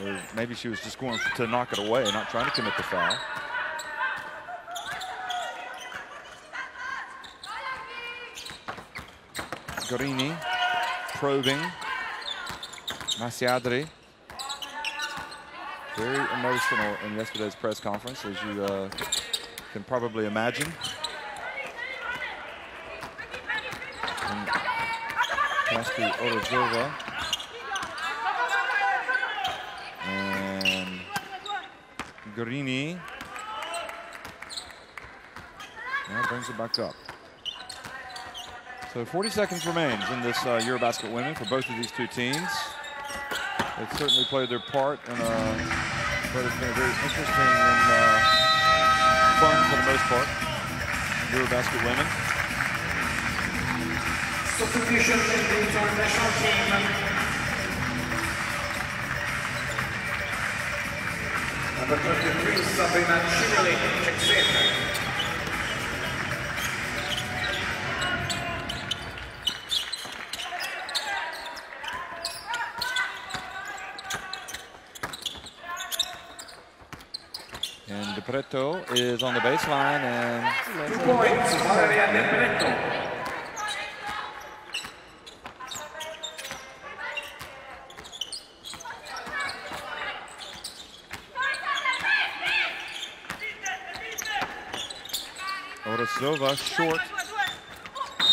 Or maybe she was just going to knock it away, not trying to commit the foul. Gorini probing. Masiadri. Very emotional in yesterday's press conference, as you can probably imagine. And pass to Orozova. And Gorini. Now brings it back up. So 40 seconds remains in this EuroBasket Women for both of these two teams. They've certainly played their part in what has been a very interesting and fun, for the most part, EuroBasket Women. Substitution in the international team. Number 23, Sabrina Chimeli, checks in. And De Preto is on the baseline, and 2 points, Valeria De Preto. Orozova short,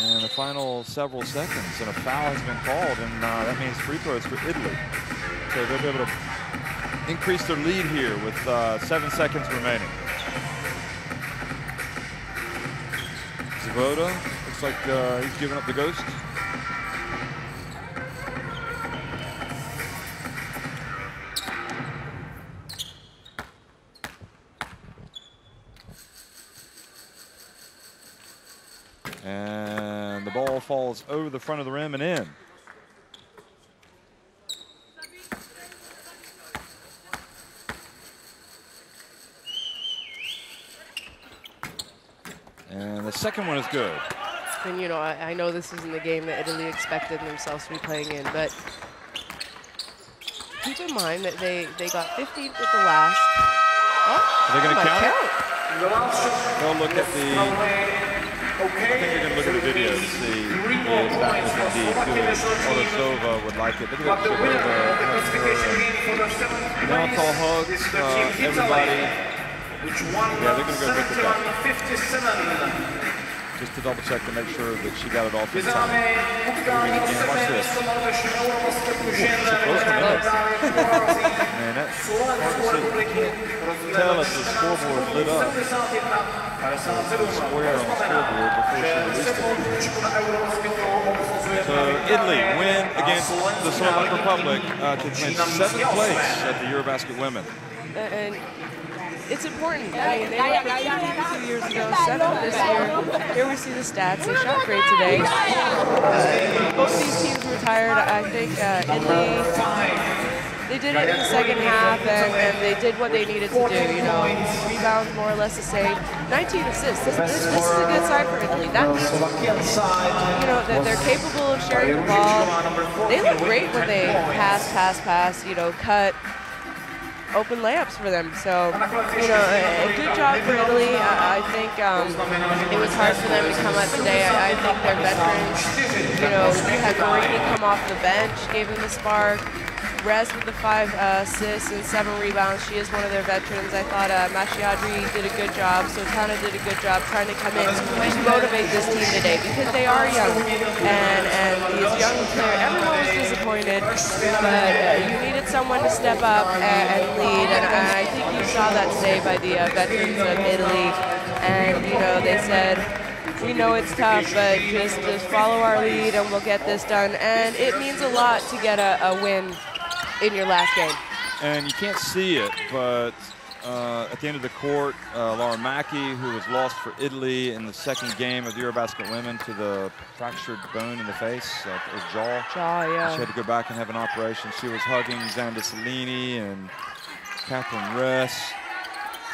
and the final several seconds, and a foul has been called, and that means free throws for Italy. So they'll be able to increase their lead here with 7 seconds remaining. Zvoda looks like he's giving up the ghost. And the ball falls over the front of the rim and in. And the second one is good. And you know, I know this isn't the game that Italy expected themselves to be playing in, but keep in mind that they got 15th at the last. Oh, are they going to count it? They'll look at the. I think they're going to look at the video to see if that was indeed good. Orozova would like it. Look at Zvoda. Now it's all hugs, everybody. Yeah, they're going to go look at that. Just to double check to make sure that she got it off in time. Watch this. Ooh, man, that's hard to see. Tell if the scoreboard lit up. Square on the scoreboard before she released it. So Italy win against the Slovak Republic to clinch 7th place at the EuroBasket Women. And it's important. I mean, they were for 2 years ago, 7th this year. Here we see the stats. They shot great today. Both these teams were tired. I think Italy, they did it in the second half, and they did what they needed to do. You know, rebounds more or less the same. 19 assists. This is a good sign for Italy. That means, you know, that they're capable of sharing the ball. They look great when they pass, you know, cut. Open layups for them. So, you know, a good job for Italy. I think it was hard for them to come up today. I think their veterans, you know, you had Marini come off the bench, gave him the spark. Rez with the 5 assists and 7 rebounds. She is one of their veterans. I thought Mashiadri did a good job. Sotana did a good job trying to come in and motivate this team today because they are young. And these young players, everyone was disappointed, but you needed someone to step up and lead. And I think you saw that today by the veterans of Italy. And, you know, they said, we know it's tough, but just follow our lead and we'll get this done. And it means a lot to get a win in your last game. And you can't see it, but at the end of the court, Laura Mackey, who was lost for Italy in the second game of the EuroBasket Women to the fractured bone in the face, her jaw. Yeah. She had to go back and have an operation. She was hugging Xanda Salini and Catherine Ress.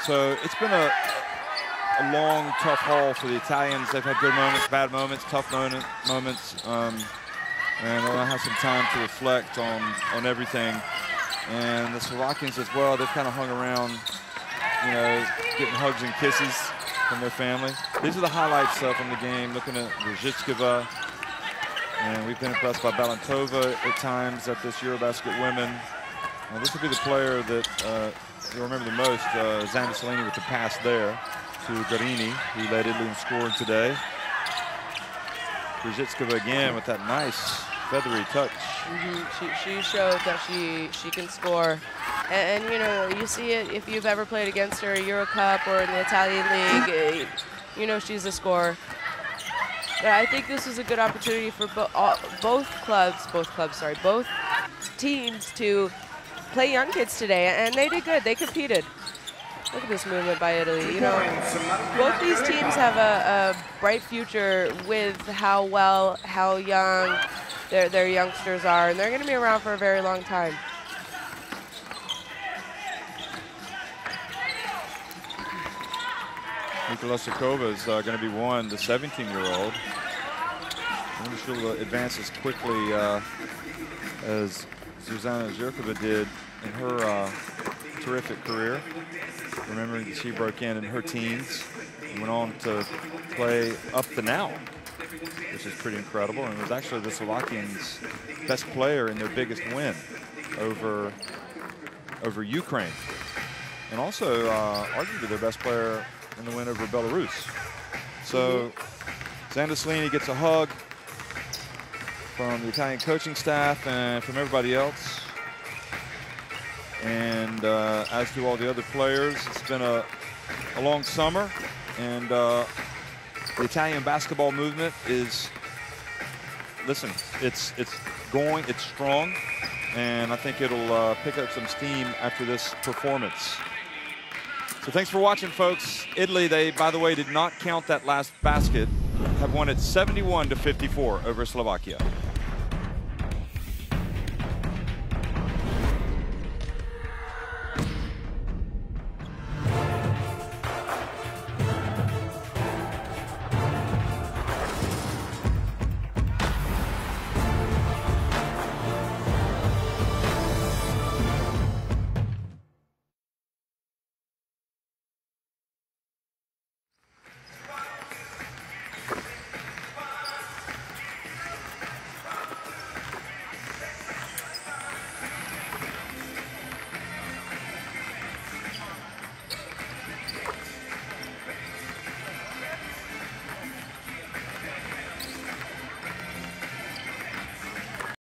So it's been a long, tough haul for the Italians. They've had good moments, bad moments, tough moments. And they'll have some time to reflect on everything. And the Slovakians as well, they've kind of hung around, you know, getting hugs and kisses from their family. These are the highlights from the game, looking at Rzhitkova. And we've been impressed by Balantova at times at this EuroBasket Women. This will be the player that you'll remember the most, Xanda Salini with the pass there to Garini, who led Italy in scoring today. Rzhitkova again with that nice feathery touch. She showed that she can score. And you know, you see it if you've ever played against her in Euro Cup or in the Italian League, you know she's a scorer. But I think this was a good opportunity for both teams to play young kids today, and they did good. They competed. Look at this movement by Italy. You know, both these teams have a bright future with how young their youngsters are, and they're going to be around for a very long time. Nikola Sokova is going to be one, the 17-year-old. I wonder if she'll advance as quickly as Zuzana Zhirkova did in her terrific career. Remembering that she broke in her teens and went on to play up to now, which is pretty incredible, and was actually the Slovakians' best player in their biggest win over Ukraine, and also arguably their best player in the win over Belarus. So Xanda Salini gets a hug from the Italian coaching staff and from everybody else. And as do all the other players, it's been a long summer, and the Italian basketball movement is, listen, it's going, it's strong, and I think it'll pick up some steam after this performance. So thanks for watching, folks. Italy, they, by the way, did not count that last basket, have won it 71-54 over Slovakia.